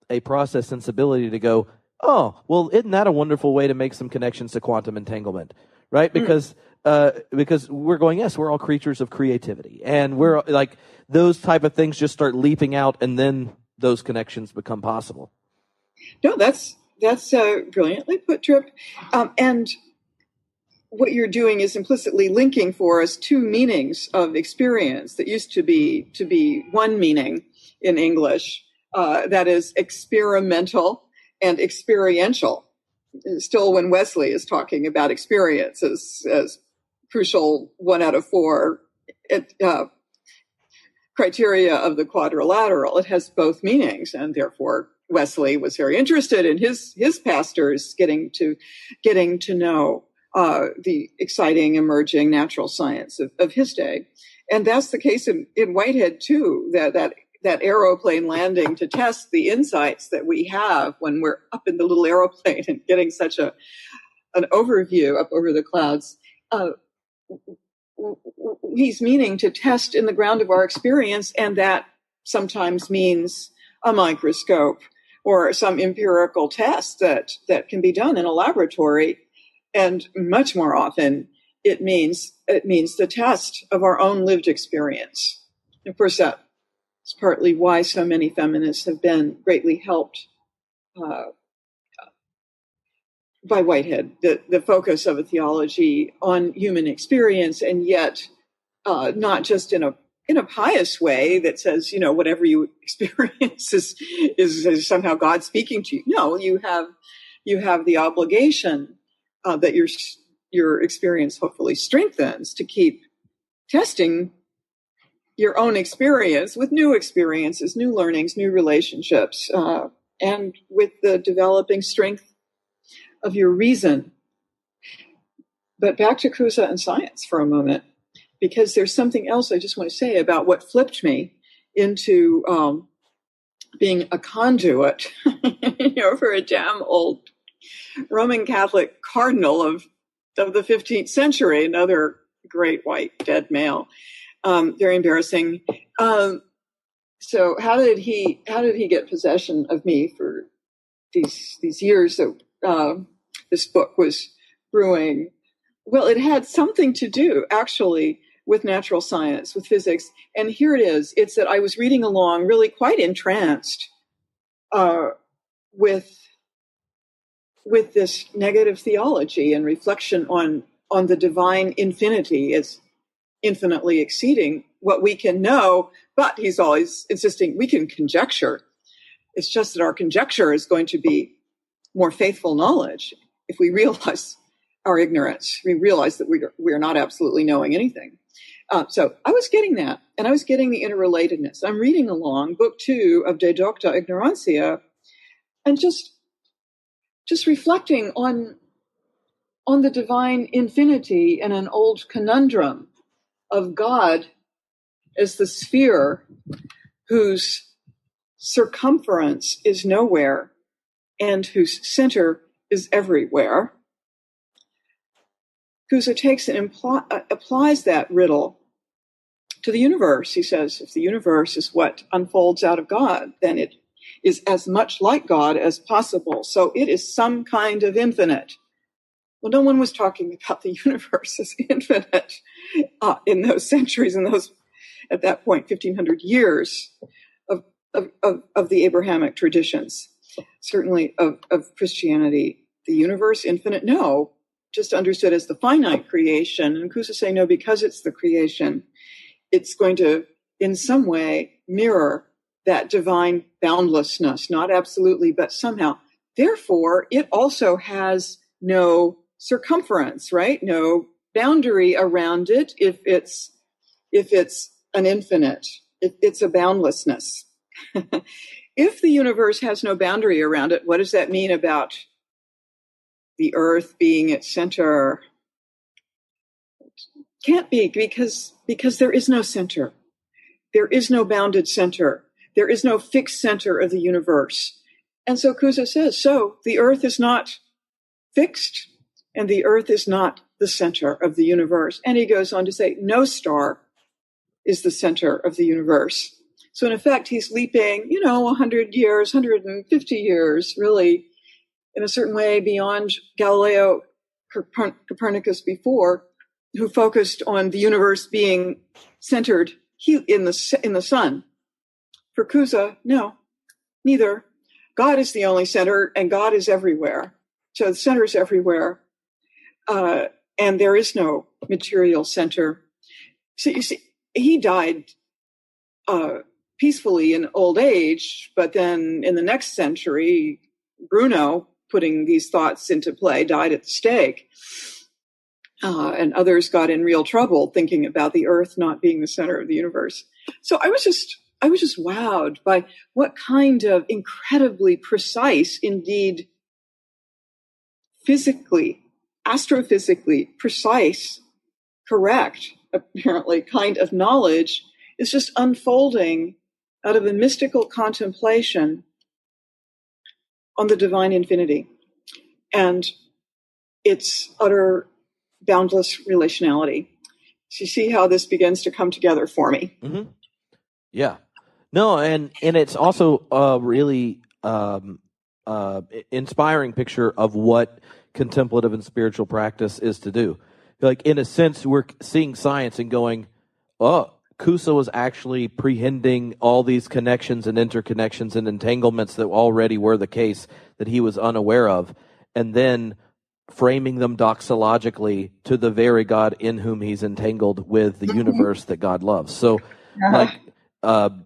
a process sensibility to go, oh, well, isn't that a wonderful way to make some connections to quantum entanglement, right? Because we're going, yes, we're all creatures of creativity, and we're like, those type of things just start leaping out, and then those connections become possible. No, that's brilliantly put, Trip. And what you're doing is implicitly linking for us two meanings of experience that used to be one meaning in English, that is experimental and experiential. still when Wesley is talking about experience as crucial 1 out of 4 criteria of the quadrilateral, it has both meanings, and therefore Wesley was very interested in his pastors getting to know the exciting emerging natural science of his day. And that's the case in Whitehead too, that aeroplane landing to test the insights that we have when we're up in the little aeroplane and getting such an overview up over the clouds. He's meaning to test in the ground of our experience, and that sometimes means a microscope or some empirical test that can be done in a laboratory. And much more often, it means the test of our own lived experience. Of course, that's partly why so many feminists have been greatly helped by Whitehead, the focus of a theology on human experience, and yet not just in a pious way that says, whatever you experience is somehow God speaking to you. No, you have the obligation that your experience hopefully strengthens to keep testing your own experience with new experiences, new learnings, new relationships, and with the developing strength of your reason. But back to Cusa and science for a moment, because there's something else I just want to say about what flipped me into being a conduit, for a damn old Roman Catholic cardinal of the 15th century, another great white dead male. Very embarrassing. So how did he get possession of me for these years that this book was brewing? Well, it had something to do actually with natural science, with physics. And here it is. It's that I was reading along really quite entranced with this negative theology and reflection on the divine infinity as infinitely exceeding what we can know, but he's always insisting we can conjecture. It's just that our conjecture is going to be more faithful knowledge if we realize our ignorance. We realize that we are not absolutely knowing anything. So I was getting that, and I was getting the interrelatedness. I'm reading along Book 2 of De Docta Ignorantia, and just reflecting on the divine infinity and an old conundrum of God as the sphere whose circumference is nowhere and whose center is everywhere. Cusa takes and applies that riddle to the universe. He says, if the universe is what unfolds out of God, then it is as much like God as possible. So it is some kind of infinite. Well, no one was talking about the universe as infinite in those centuries, at that point, 1,500 years of the Abrahamic traditions, certainly of Christianity. The universe, infinite? No, just understood as the finite creation. And Cusa say, no, because it's the creation, it's going to, in some way, mirror that divine boundlessness, not absolutely, but somehow. Therefore, it also has no circumference, right? No boundary around it if it's an infinite. It's a boundlessness. If the universe has no boundary around it, what does that mean about the earth being its center? Can't be, because there is no center. There is no bounded center. There is no fixed center of the universe. And so Cusa says, so the earth is not fixed, and the earth is not the center of the universe. And he goes on to say, no star is the center of the universe. So in effect, he's leaping, 100 years, 150 years, really, in a certain way beyond Galileo, Copernicus before, who focused on the universe being centered in the sun. For Cusa, no, neither. God is the only center, and God is everywhere. So the center is everywhere, and there is no material center. So you see, he died peacefully in old age, but then in the next century, Bruno putting these thoughts into play died at the stake. And others got in real trouble thinking about the earth not being the center of the universe. So I was just wowed by what kind of incredibly precise, indeed physically, astrophysically precise, correct, apparently, kind of knowledge is just unfolding out of a mystical contemplation on the divine infinity and its utter boundless relationality. So you see how this begins to come together for me. Mm-hmm. Yeah. No, and it's also a really inspiring picture of what contemplative and spiritual practice is to do. Like, in a sense, we're seeing science and going, oh, Kusa was actually prehending all these connections and interconnections and entanglements that already were the case that he was unaware of, and then framing them doxologically to the very God in whom he's entangled with the universe that God loves. So, like, and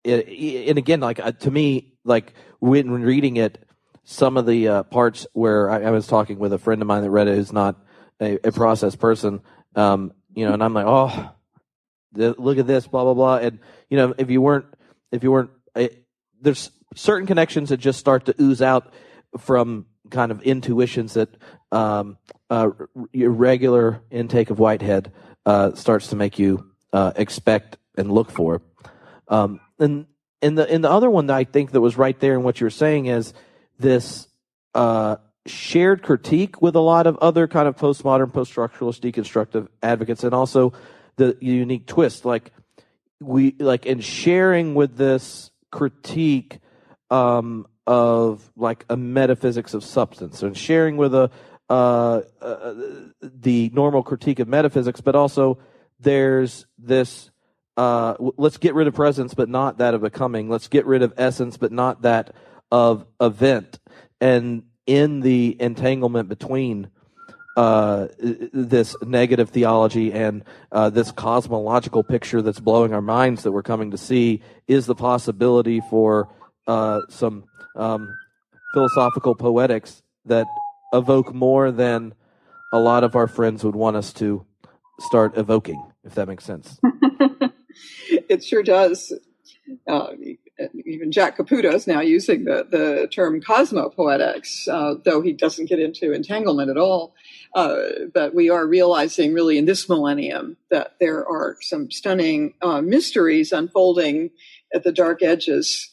again, like, to me, like, when reading it, some of the parts where I was talking with a friend of mine that read it who's not a process person, and I'm like, oh, look at this, blah blah blah, and if you weren't, there's certain connections that just start to ooze out from kind of intuitions that your regular intake of Whitehead starts to make you expect and look for. And in the other one that I think that was right there in what you were saying is this shared critique with a lot of other kind of postmodern, poststructuralist, deconstructive advocates, and also the unique twist, like in sharing with this critique of like a metaphysics of substance, and sharing with the normal critique of metaphysics, but also there's this let's get rid of presence, but not that of becoming. Let's get rid of essence, but not that of event. And in the entanglement between this negative theology and this cosmological picture that's blowing our minds that we're coming to see is the possibility for some philosophical poetics that evoke more than a lot of our friends would want us to start evoking, if that makes sense. It sure does. Even Jack Caputo is now using the term cosmopoetics, though he doesn't get into entanglement at all. But we are realizing really in this millennium that there are some stunning mysteries unfolding at the dark edges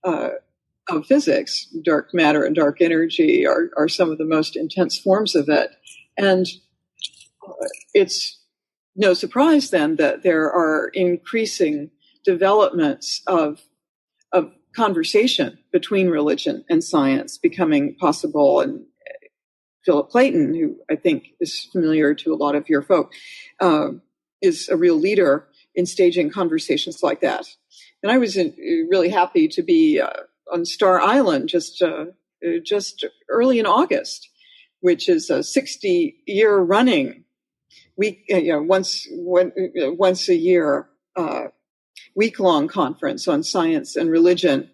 of physics. Dark matter and dark energy are some of the most intense forms of it. And it's no surprise then that there are increasing developments of conversation between religion and science becoming possible. And Philip Clayton, who I think is familiar to a lot of your folk, is a real leader in staging conversations like that. And I was really happy to be on Star Island just early in August, which is a 60-year running week, once a year week-long conference on science and religion.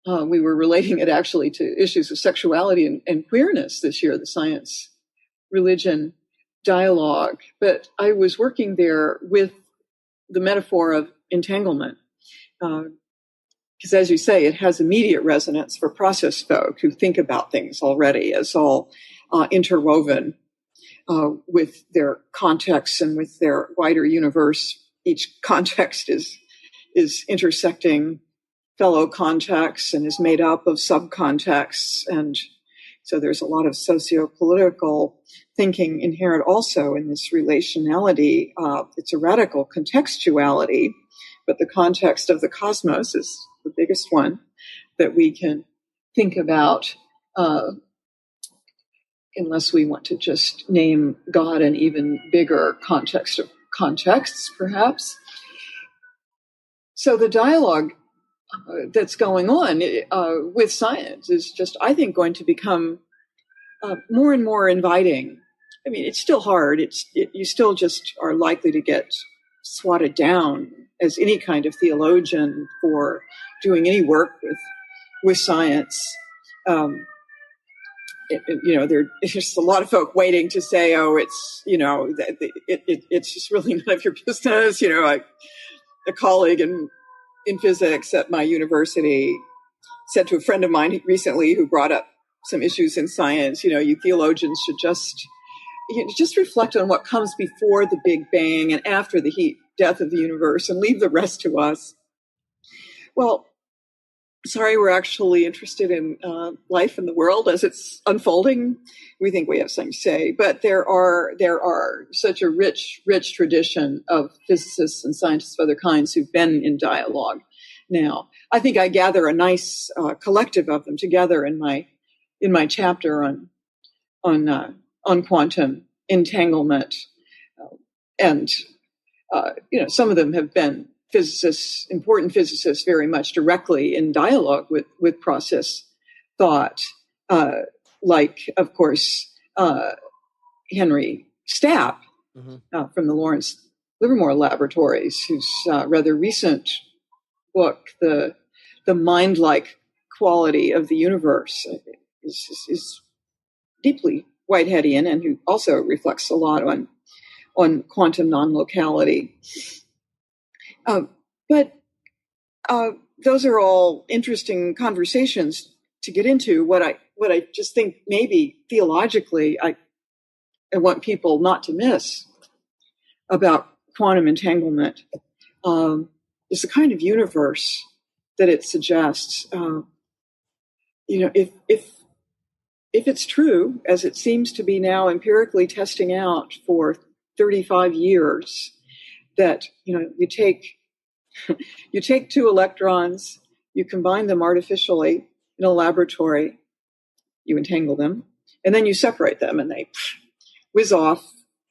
We were relating it actually to issues of sexuality and queerness this year, the science-religion dialogue. But I was working there with the metaphor of entanglement, because as you say, it has immediate resonance for process folk who think about things already as all interwoven with their context and with their wider universe. Each context is intersecting fellow contexts and is made up of subcontexts. And so there's a lot of socio-political thinking inherent also in this relationality. It's a radical contextuality, but the context of the cosmos is the biggest one that we can think about, unless we want to just name God an even bigger context of contexts, perhaps. So the dialogue that's going on with science is just, I think, going to become more and more inviting. I mean, it's still hard. You still just are likely to get swatted down as any kind of theologian for doing any work with science. There's just a lot of folk waiting to say, oh, it's, it's just really none of your business. A colleague in physics at my university said to a friend of mine recently who brought up some issues in science, you theologians should just reflect on what comes before the Big Bang and after the heat death of the universe and leave the rest to us. Well, sorry, we're actually interested in life in the world as it's unfolding. We think we have something to say, but there are such a rich tradition of physicists and scientists of other kinds who've been in dialogue. Now, I think I gather a nice collective of them together in my chapter on quantum entanglement, and some of them have been physicists, important physicists, very much directly in dialogue with process thought, like, of course, Henry Stapp from the Lawrence Livermore Laboratories, whose rather recent book, The Mind-like Quality of the Universe, is deeply Whiteheadian, and who also reflects a lot on quantum non-locality. But those are all interesting conversations to get into. What I just think maybe theologically I want people not to miss about quantum entanglement is the kind of universe that it suggests. If it's true, as it seems to be now empirically testing out for 35 years, that you take two electrons, you combine them artificially in a laboratory, you entangle them, and then you separate them, and they whiz off,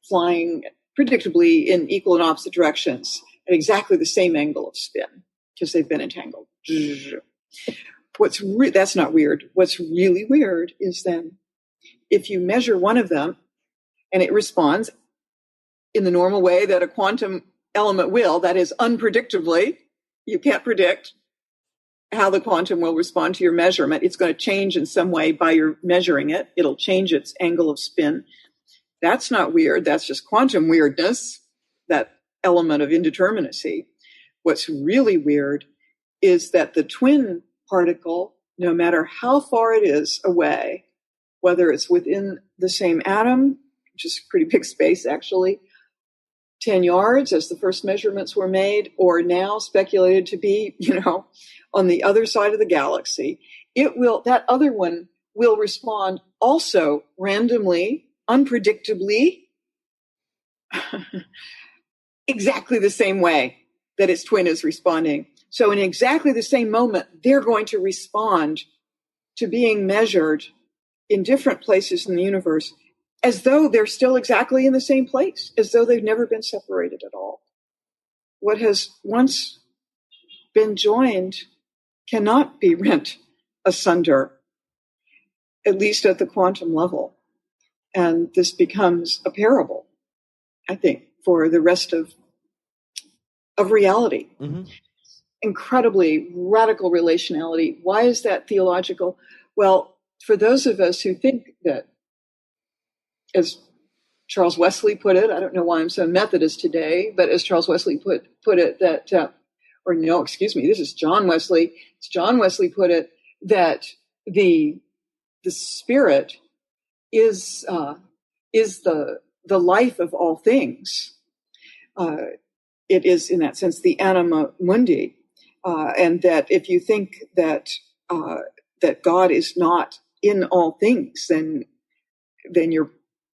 flying predictably in equal and opposite directions at exactly the same angle of spin because they've been entangled. That's not weird. What's really weird is then if you measure one of them and it responds in the normal way that a quantum element will, that is unpredictably, you can't predict how the quantum will respond to your measurement. It's going to change in some way by your measuring it. It'll change its angle of spin. That's not weird. That's just quantum weirdness, that element of indeterminacy. What's really weird is that the twin particle, no matter how far it is away, whether it's within the same atom, which is a pretty big space actually, 10 yards as the first measurements were made, or now speculated to be, on the other side of the galaxy, that other one will respond also randomly, unpredictably, exactly the same way that its twin is responding. So in exactly the same moment, they're going to respond to being measured in different places in the universe as though they're still exactly in the same place, as though they've never been separated at all. What has once been joined cannot be rent asunder, at least at the quantum level. And this becomes a parable, I think, for the rest of reality. Mm-hmm. Incredibly radical relationality. Why is that theological? Well, for those of us who think that, as Charles Wesley put it, I don't know why I'm so Methodist today, but as Charles Wesley put it, that, this is John Wesley. As John Wesley put it, that the Spirit is the life of all things. It is, in that sense, the anima mundi, and that if you think that God is not in all things, then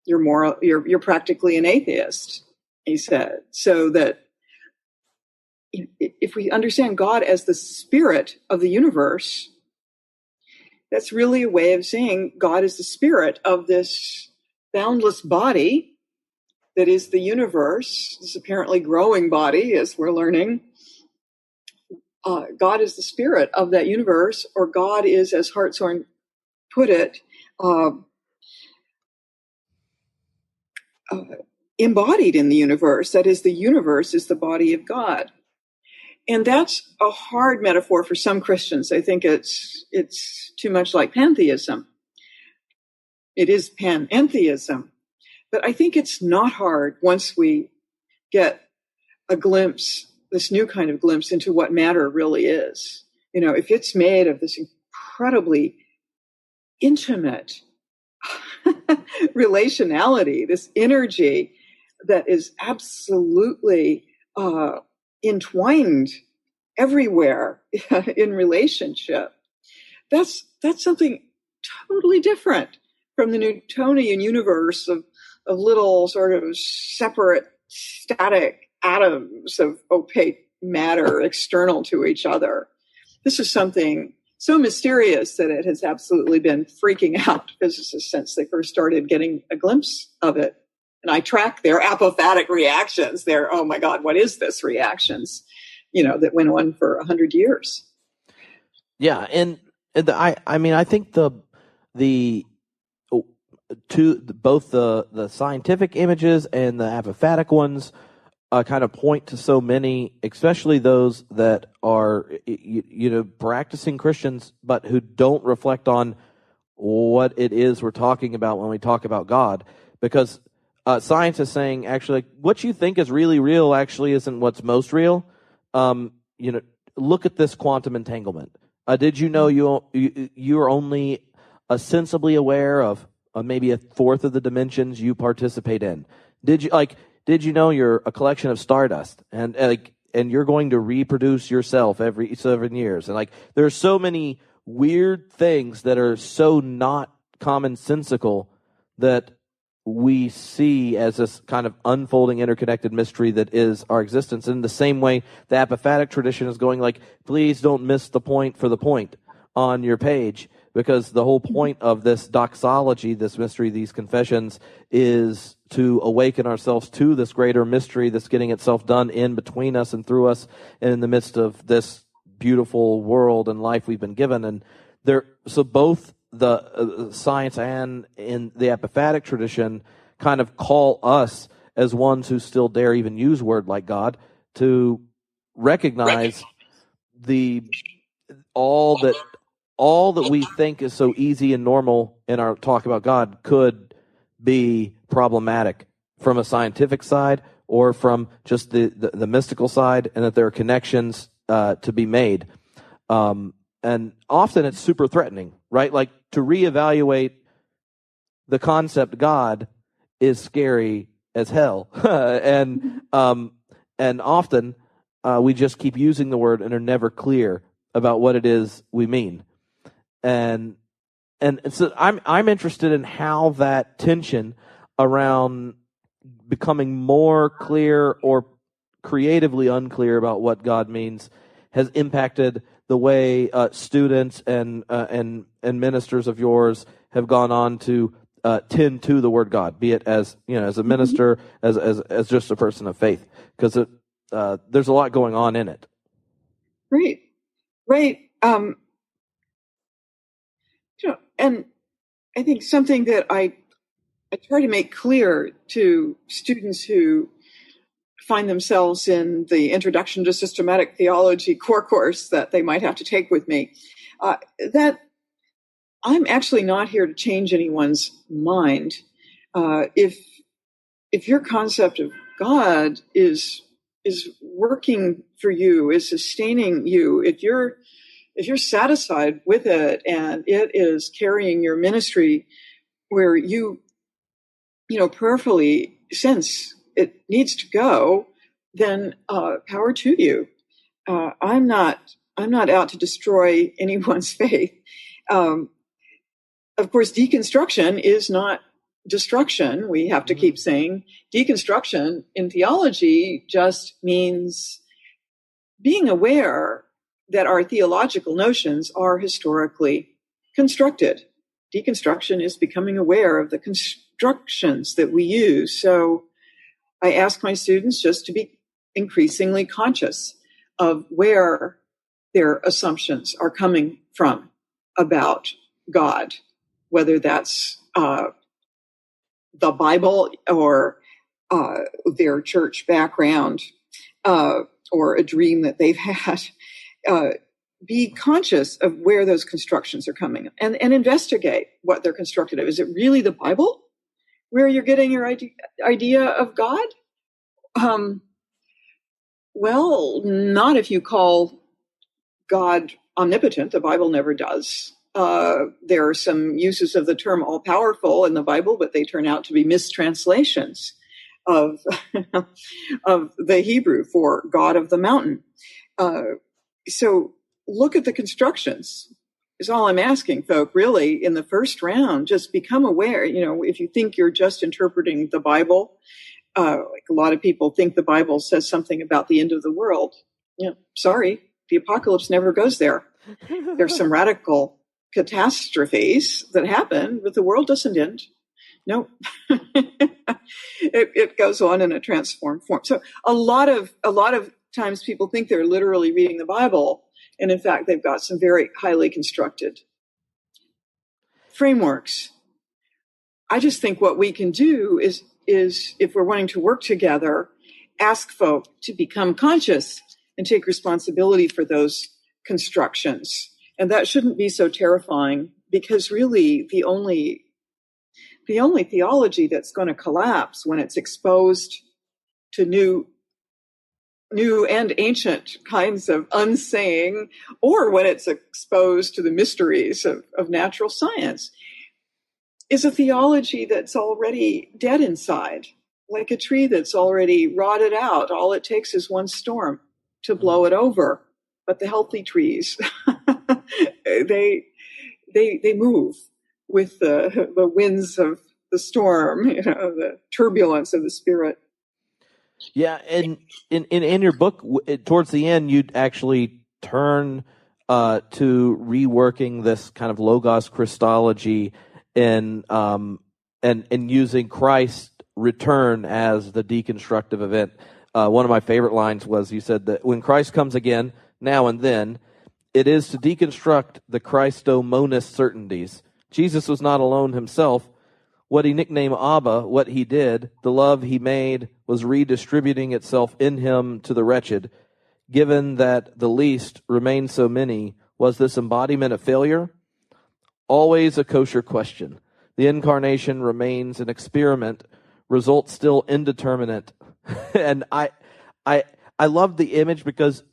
you're practically an atheist, he said. So that if we understand God as the spirit of the universe, that's really a way of saying God is the spirit of this boundless body that is the universe, this apparently growing body, as we're learning. God is the spirit of that universe, or God is, as Hartshorne put it, embodied in the universe. That is, the universe is the body of God. And that's a hard metaphor for some Christians. I think it's too much like pantheism. It is panentheism. But I think it's not hard once we get a glimpse, this new kind of glimpse into what matter really is. If it's made of this incredibly intimate relationality, this energy that is absolutely entwined everywhere in relationship, that's something totally different from the Newtonian universe of little sort of separate static atoms of opaque matter external to each other. This is something so mysterious that it has absolutely been freaking out physicists since they first started getting a glimpse of it. And I track their apophatic reactions, their, oh my God, what is this reactions, that went on for 100 years. Yeah. And I think both the scientific images and the apophatic ones kind of point to so many, especially those that are, practicing Christians, but who don't reflect on what it is we're talking about when we talk about God. Because science is saying, actually, what you think is really real actually isn't what's most real. Look at this quantum entanglement. Did you know you are only sensibly aware of maybe a fourth of the dimensions you participate in? Did you know you're a collection of stardust, and you're going to reproduce yourself every 7 years? And there's so many weird things that are so not commonsensical that we see as this kind of unfolding interconnected mystery that is our existence. In the same way, the apophatic tradition is going please don't miss the point for the point on your page, because the whole point of this doxology, this mystery, these confessions, is to awaken ourselves to this greater mystery that's getting itself done in between us and through us and in the midst of this beautiful world and life we've been given. And so both the science and in the apophatic tradition kind of call us, as ones who still dare even use word like God, to recognize all that we think is so easy and normal in our talk about God could be problematic from a scientific side or from just the mystical side, and that there are connections to be made. And often it's super threatening, right? To reevaluate the concept God is scary as hell. and often we just keep using the word and are never clear about what it is we mean. And so I'm interested in how that tension around becoming more clear or creatively unclear about what God means has impacted the way students and ministers of yours have gone on to tend to the word God, be it as as a minister, as just a person of faith, because there's a lot going on in it. Right. And I think something that I try to make clear to students who find themselves in the Introduction to Systematic Theology core course that they might have to take with me, that I'm actually not here to change anyone's mind. If your concept of God is working for you, is sustaining you, if you're satisfied with it and it is carrying your ministry where you prayerfully sense it needs to go, then power to you. I'm not out to destroy anyone's faith. Of course, deconstruction is not destruction. We have to keep saying deconstruction in theology just means being aware that our theological notions are historically constructed. Deconstruction is becoming aware of the constructions that we use. So I ask my students just to be increasingly conscious of where their assumptions are coming from about God, whether that's the Bible or their church background. or a dream that they've had, be conscious of where those constructions are coming and investigate what they're constructed of. Is it really the Bible where you're getting your idea of God? Well, not if you call God omnipotent. The Bible never does. There are some uses of the term all-powerful in the Bible, but they turn out to be mistranslations of of the Hebrew for God of the mountain. So look at the constructions is all I'm asking, folk, really, in the first round. Just become aware, if you think you're just interpreting the Bible, like a lot of people think the Bible says something about the end of the world. Sorry, the apocalypse never goes there. There's some radical catastrophes that happen, but the world doesn't end. No, it goes on in a transformed form. So a lot of times people think they're literally reading the Bible, and in fact, they've got some very highly constructed frameworks. I just think what we can do is if we're wanting to work together, ask folk to become conscious and take responsibility for those constructions. And that shouldn't be so terrifying, because really the only theology that's going to collapse when it's exposed to new and ancient kinds of unsaying, or when it's exposed to the mysteries of natural science, is a theology that's already dead inside, like a tree that's already rotted out. All it takes is one storm to blow it over. But the healthy trees, they move with the winds of the storm, the turbulence of the Spirit. Yeah, and in your book, towards the end, you'd actually turn to reworking this kind of logos Christology and using Christ's return as the deconstructive event. One of my favorite lines was, you said that when Christ comes again, now and then, it is to deconstruct the Christomonist certainties. Jesus was not alone himself. What he nicknamed Abba, what he did, the love he made, was redistributing itself in him to the wretched. Given that the least remained so many, was this embodiment a failure? Always a kosher question. The incarnation remains an experiment, results still indeterminate. And I love the image, because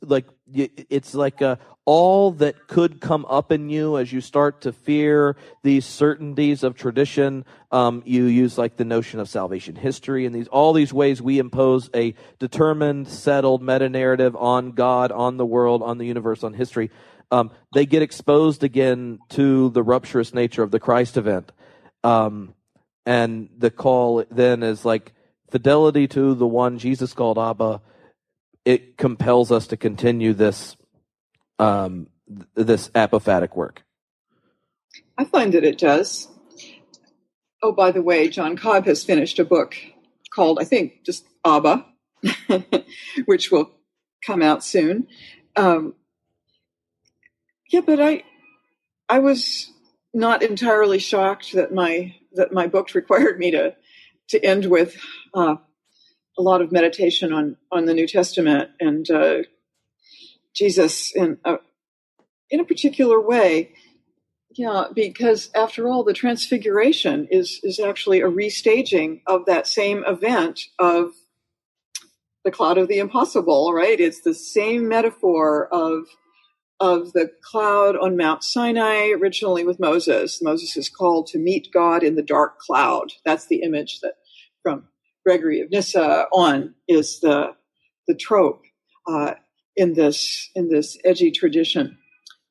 it's like all that could come up in you as you start to fear these certainties of tradition. You use like the notion of salvation history and all these ways we impose a determined, settled meta-narrative on God, on the world, on the universe, on history. They get exposed again to the rupturous nature of the Christ event. And the call then is like fidelity to the one Jesus called Abba. It compels us to continue this apophatic work. I find that it does. Oh, by the way, John Cobb has finished a book called, I think, just Abba, which will come out soon. But I was not entirely shocked that my book required me to end with a lot of meditation on the New Testament and Jesus in a particular way. Yeah, because after all, the Transfiguration is actually a restaging of that same event of the cloud of the impossible, right? It's the same metaphor of the cloud on Mount Sinai, originally with Moses. Moses is called to meet God in the dark cloud. That's the image that from Gregory of Nyssa on is the trope in this edgy tradition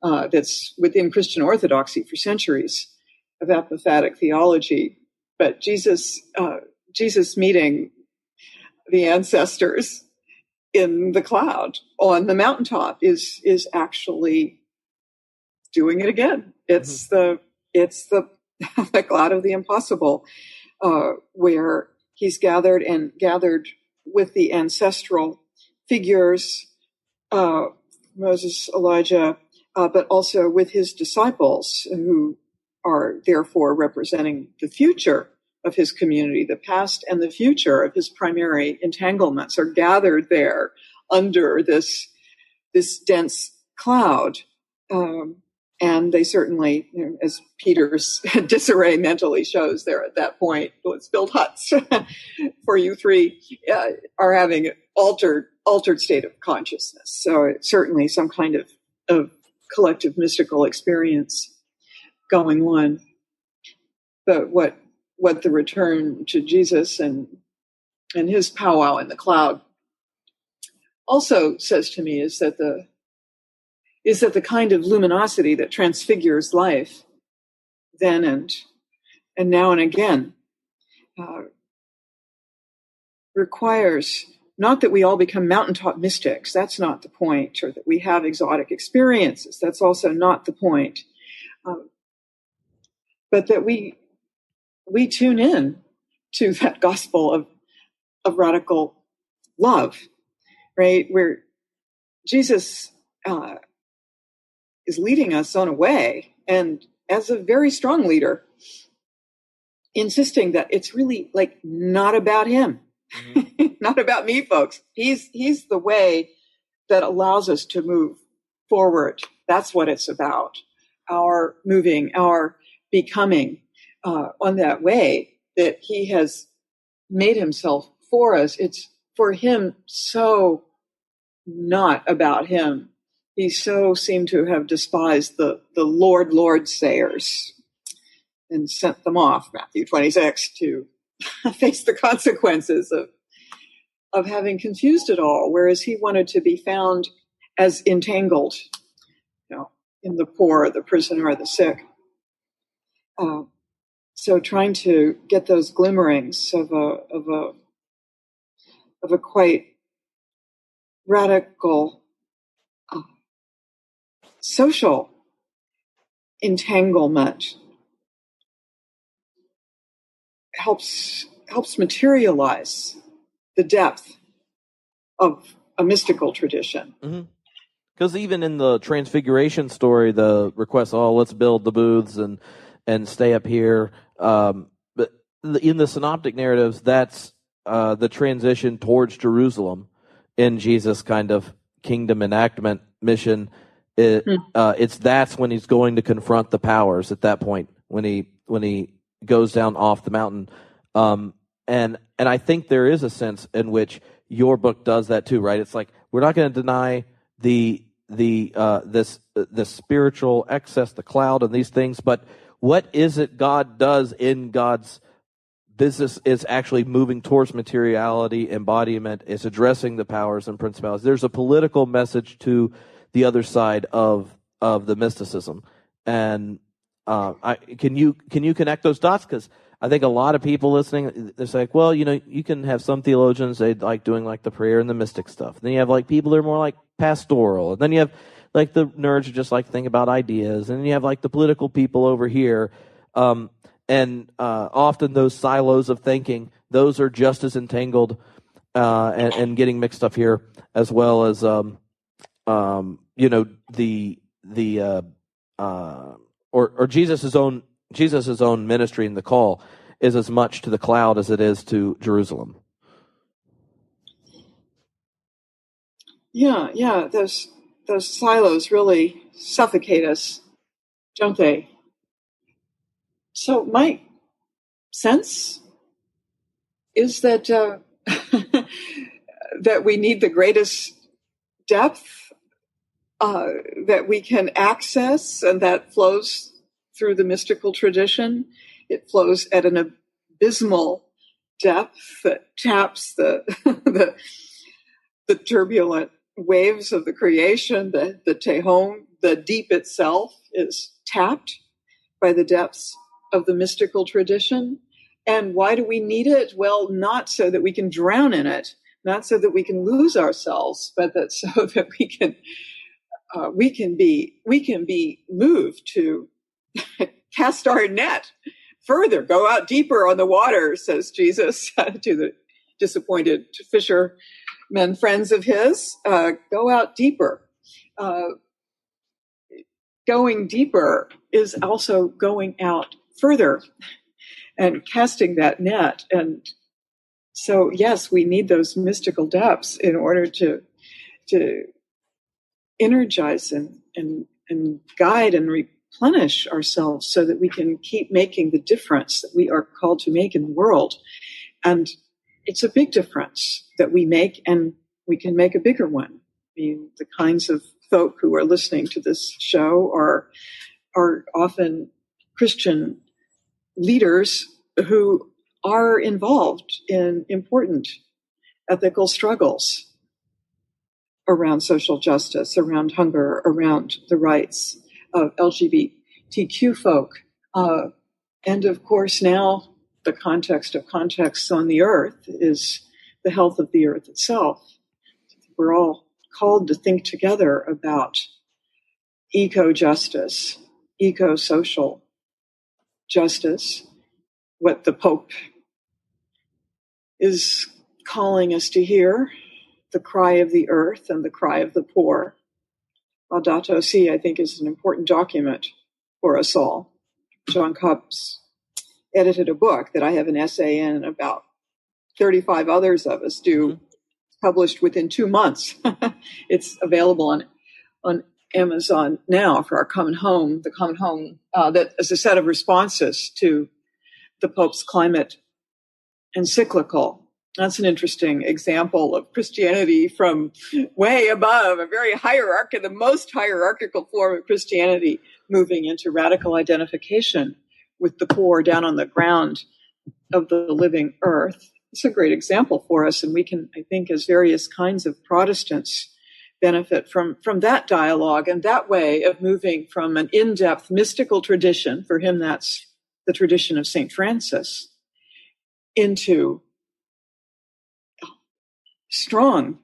that's within Christian orthodoxy for centuries of apophatic theology. But Jesus meeting the ancestors in the cloud on the mountaintop is actually doing it again. It's the cloud of the impossible, where he's gathered with the ancestral figures, Moses, Elijah, but also with his disciples, who are therefore representing the future of his community. The past and the future of his primary entanglements are gathered there under this dense cloud. And they certainly, as Peter's disarray mentally shows there at that point, let's build huts for you three, are having an altered state of consciousness. So it's certainly some kind of collective mystical experience going on. But what the return to Jesus and his powwow in the cloud also says to me is that the kind of luminosity that transfigures life then and now and again requires not that we all become mountaintop mystics. That's not the point. Or that we have exotic experiences. That's also not the point. But that we tune in to that gospel of radical love, right? Where Jesus is leading us on a way, and as a very strong leader, insisting that it's really like not about him, not about me, folks. He's the way that allows us to move forward. That's what it's about. Our moving, our becoming on that way that he has made himself for us. It's for him so not about him. He so seemed to have despised the Lord sayers and sent them off, Matthew 26, to face the consequences of having confused it all, whereas he wanted to be found as entangled, in the poor, the prisoner, the sick. So trying to get those glimmerings of a quite radical social entanglement helps materialize the depth of a mystical tradition. Mm-hmm. Because even in the Transfiguration story, the request, let's build the booths and stay up here. But in the synoptic narratives, that's the transition towards Jerusalem in Jesus' kind of kingdom enactment mission. That's when he's going to confront the powers at that point, when he goes down off the mountain. And I think there is a sense in which your book does that too, right? It's like, we're not going to deny the spiritual excess, the cloud, and these things, but what is it God does in God's business is actually moving towards materiality, embodiment, is addressing the powers and principalities. There's a political message to the other side of the mysticism, and can you connect those dots? Because I think a lot of people listening, it's like, well, you can have some theologians, they like doing like the prayer and the mystic stuff. Then you have like people that are more like pastoral. And then you have like the nerds who just like to think about ideas. And then you have like the political people over here. And often those silos of thinking, those are just as entangled and getting mixed up here, as well as Jesus' own ministry in the call is as much to the cloud as it is to Jerusalem. Yeah. Those silos really suffocate us, don't they? So my sense is that that we need the greatest depth that we can access, and that flows through the mystical tradition. It flows at an abysmal depth that taps the turbulent waves of the creation, the Tehom. The deep itself is tapped by the depths of the mystical tradition. And why do we need it? Well, not so that we can drown in it, not so that we can lose ourselves, but that so that we can be moved to cast our net further, go out deeper on the water, says Jesus to the disappointed fishermen friends of his. Go out deeper. Going deeper is also going out further and casting that net. And so, yes, we need those mystical depths in order to to energize and guide and replenish ourselves so that we can keep making the difference that we are called to make in the world. And it's a big difference that we make, and we can make a bigger one. I mean, the kinds of folk who are listening to this show are often Christian leaders who are involved in important ethical struggles around social justice, around hunger, around the rights of LGBTQ folk. And of course, now the context of contexts on the earth is the health of the earth itself. We're all called to think together about eco-justice, eco-social justice, what the Pope is calling us to hear, the cry of the earth and the cry of the poor. Laudato Si, I think, is an important document for us all. John Cobb's edited a book that I have an essay in, and about 35 others of us do, published within 2 months. It's available on Amazon now for our Common Home, the Common Home, that is a set of responses to the Pope's climate encyclical. That's an interesting example of Christianity from way above, a very hierarchical, the most hierarchical form of Christianity, moving into radical identification with the poor down on the ground of the living earth. It's a great example for us, and we can, I think, as various kinds of Protestants, benefit from that dialogue and that way of moving from an in-depth mystical tradition, for him that's the tradition of St. Francis, into strong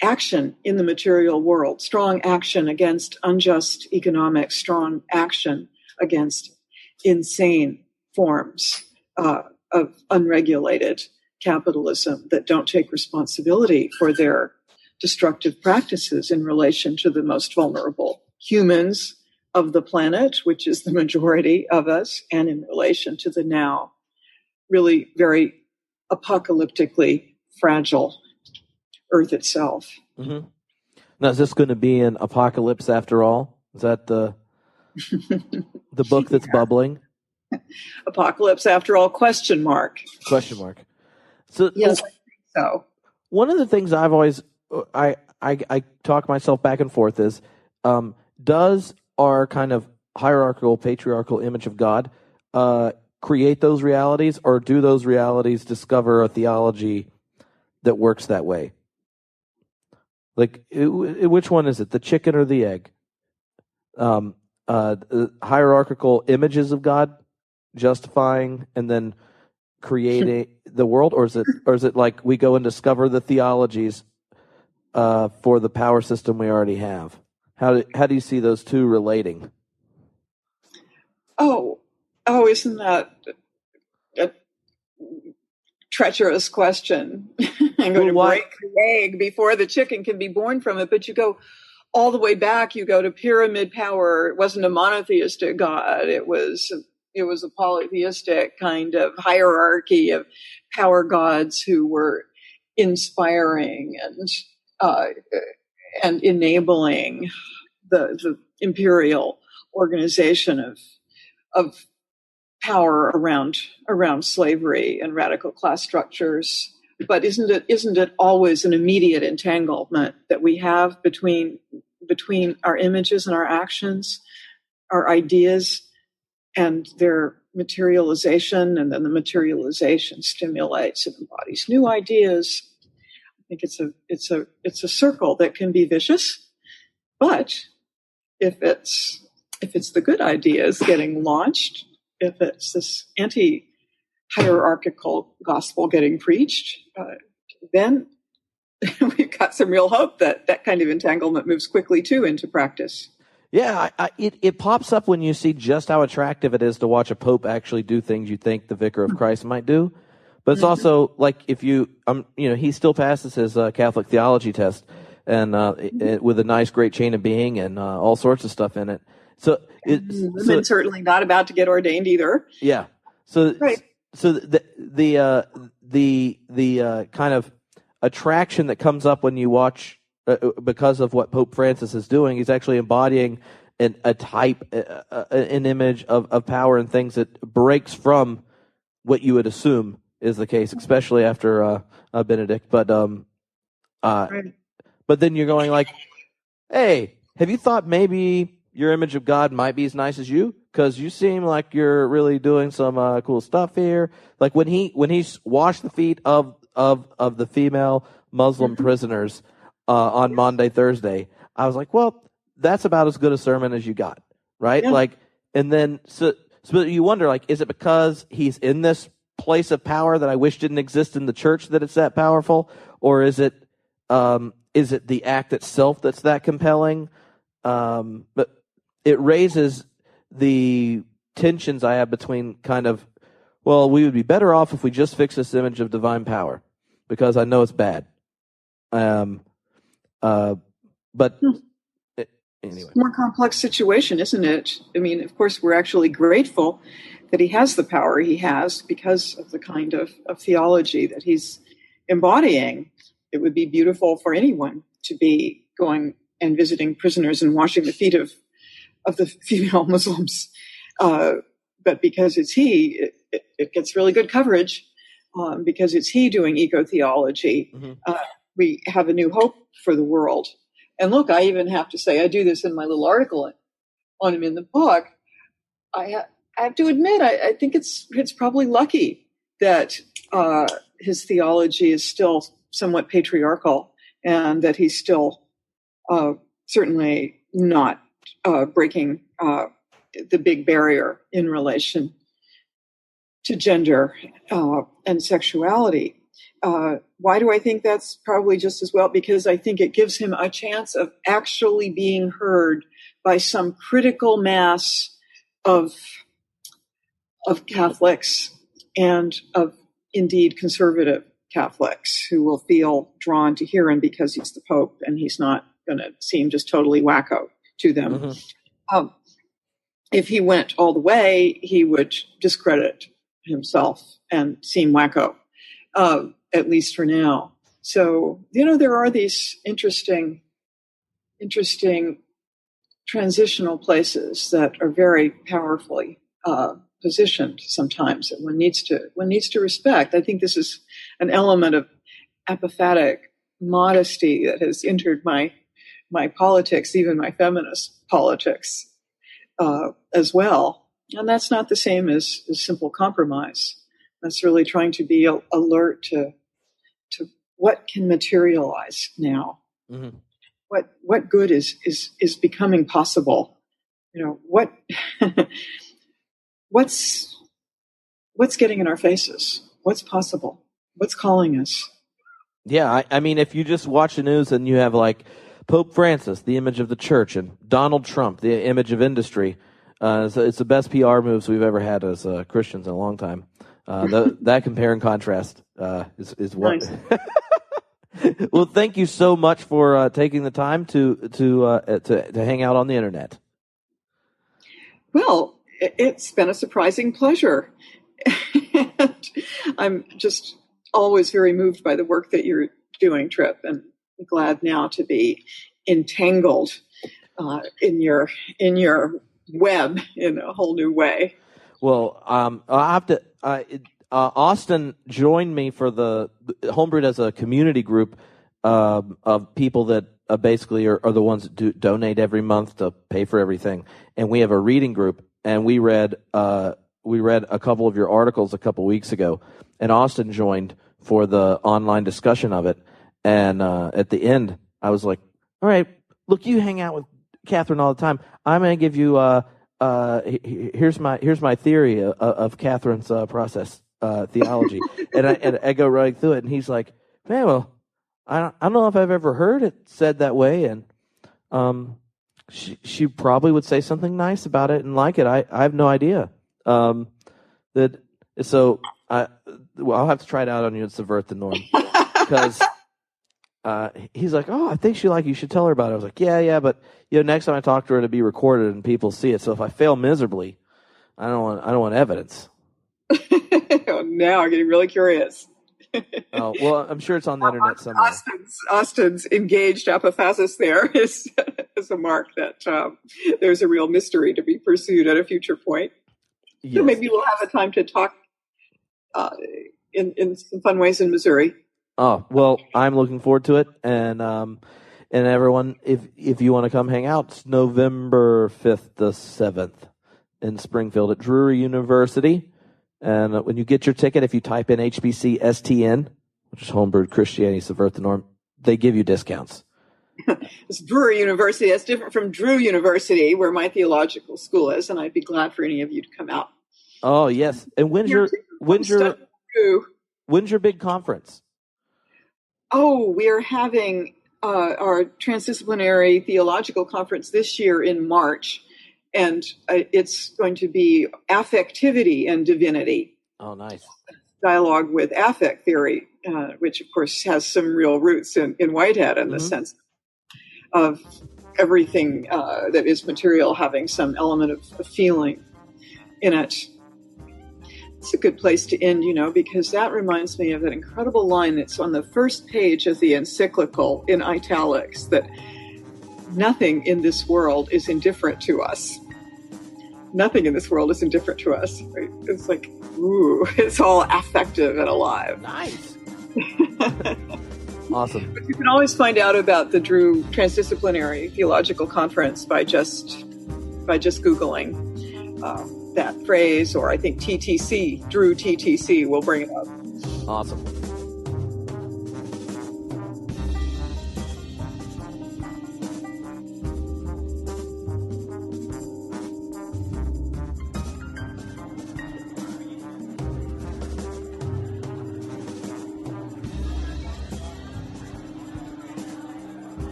action in the material world, strong action against unjust economics, strong action against insane forms of unregulated capitalism that don't take responsibility for their destructive practices in relation to the most vulnerable humans of the planet, which is the majority of us, and in relation to the now really very apocalyptically fragile earth itself. Mm-hmm. Now, is this going to be an apocalypse after all? Is that the book that's bubbling? Apocalypse after all? Question mark. Question mark. So yes, I think so. One of the things I've always I talk myself back and forth is, does our kind of hierarchical, patriarchal image of God create those realities, or do those realities discover a theology that works that way? Like, which one is it, the chicken or the egg? Hierarchical images of God justifying and then creating the world, or is it like we go and discover the theologies for the power system we already have? How do you see those two relating? Oh, isn't that a treacherous question? I'm going to break the egg before the chicken can be born from it. But you go all the way back. You go to pyramid power. It wasn't a monotheistic God. It was a polytheistic kind of hierarchy of power gods who were inspiring and enabling the imperial organization of power around slavery and radical class structures. But isn't it always an immediate entanglement that we have between our images and our actions, our ideas and their materialization, and then the materialization stimulates and embodies new ideas? I think it's a circle that can be vicious, but if it's the good ideas getting launched, if it's this anti-hierarchical gospel getting preached, then we've got some real hope that kind of entanglement moves quickly too into practice. Yeah, it pops up when you see just how attractive it is to watch a pope actually do things you think the vicar of Christ might do. But it's also like, if you, he still passes his Catholic theology test, and with a nice, great chain of being and all sorts of stuff in it. So women certainly not about to get ordained either. Yeah. So right. So the kind of attraction that comes up when you watch because of what Pope Francis is doing. He's actually embodying a type, an image of power and things that breaks from what you would assume is the case, especially after Benedict. But Right. but then you're going like, hey, have you thought maybe your image of God might be as nice as you? Because you seem like you're really doing some cool stuff here. Like when he washed the feet of the female Muslim prisoners on Maundy Thursday, I was like, well, that's about as good a sermon as you got, right? Yeah. Like, and then so you wonder, like, is it because he's in this place of power that I wish didn't exist in the church that it's that powerful, or is it the act itself that's that compelling? But it raises the tensions I have between kind of, well, we would be better off if we just fix this image of divine power because I know it's bad. But anyway. More complex situation, isn't it? I mean, of course, we're actually grateful that he has the power he has because of the kind of theology that he's embodying. It would be beautiful for anyone to be going and visiting prisoners and washing the feet of the female Muslims. But because it's he, it gets really good coverage because it's he doing eco-theology. Mm-hmm. We have a new hope for the world. And look, I even have to say, I do this in my little article on him in the book. I have to admit, I think it's probably lucky that his theology is still somewhat patriarchal and that he's still certainly not breaking the big barrier in relation to gender and sexuality. Why do I think that's probably just as well? Because I think it gives him a chance of actually being heard by some critical mass of Catholics and of indeed conservative Catholics who will feel drawn to hear him because he's the Pope and he's not going to seem just totally wacko to them. Mm-hmm. If he went all the way, he would discredit himself and seem wacko. At least for now. So, there are these interesting transitional places that are very powerfully positioned sometimes that one needs to respect. I think this is an element of apophatic modesty that has entered my politics, even my feminist politics, as well. And that's not the same as simple compromise. That's really trying to be alert to what can materialize now. Mm-hmm. What good is becoming possible? What's getting in our faces? What's possible? What's calling us? Yeah, I mean, if you just watch the news and you have like Pope Francis, the image of the church, and Donald Trump, the image of industry, so it's the best PR moves we've ever had as Christians in a long time. That compare and contrast is what. Nice. Well, thank you so much for taking the time to hang out on the internet. Well, it's been a surprising pleasure. I'm just always very moved by the work that you're doing, Trip, and glad now to be entangled in your web in a whole new way. Well, I'll have to. Austin joined me for the Homebrewed as a community group of people that basically are the ones that donate every month to pay for everything, and we have a reading group, and we read a couple of your articles a couple weeks ago, and Austin joined for the online discussion of it, and at the end I was like, all right, look, you hang out with Catherine all the time. I'm going to give you here's my theory of Catherine's process. Theology, and I go running through it, and he's like, "Man, well, I don't know if I've ever heard it said that way," and she probably would say something nice about it and like it. I have no idea. I'll have to try it out on you and subvert the norm because he's like, "Oh, I think she like you should tell her about it." I was like, "Yeah, but next time I talk to her, it'll be recorded and people see it. So if I fail miserably, I don't want evidence." Now I'm getting really curious. Oh, well, I'm sure it's on the internet somewhere. Austin's engaged apophasis there is a mark that there's a real mystery to be pursued at a future point. Yes. So maybe we'll have a time to talk in some fun ways in Missouri. Oh, well, I'm looking forward to it. And everyone, if you want to come hang out, it's November 5th to 7th in Springfield at Drury University. And when you get your ticket, if you type in HBC STN, which is Homebrewed Christianity Subvert the Norm, they give you discounts. It's Drury University. That's different from Drew University, where my theological school is, and I'd be glad for any of you to come out. Oh, yes. And when's your big conference? Oh, we are having our transdisciplinary theological conference this year in March, and it's going to be affectivity and divinity. Oh, nice. Dialogue with affect theory, which of course has some real roots in Whitehead in the sense of everything that is material having some element of feeling in it. It's a good place to end, because that reminds me of that incredible line that's on the first page of the encyclical in italics, that nothing in this world is indifferent to us. Nothing in this world is indifferent to us. Right? It's like, ooh, it's all affective and alive. Nice. Awesome. But you can always find out about the Drew Transdisciplinary Theological Conference by just Googling that phrase, or I think TTC, Drew TTC will bring it up. Awesome.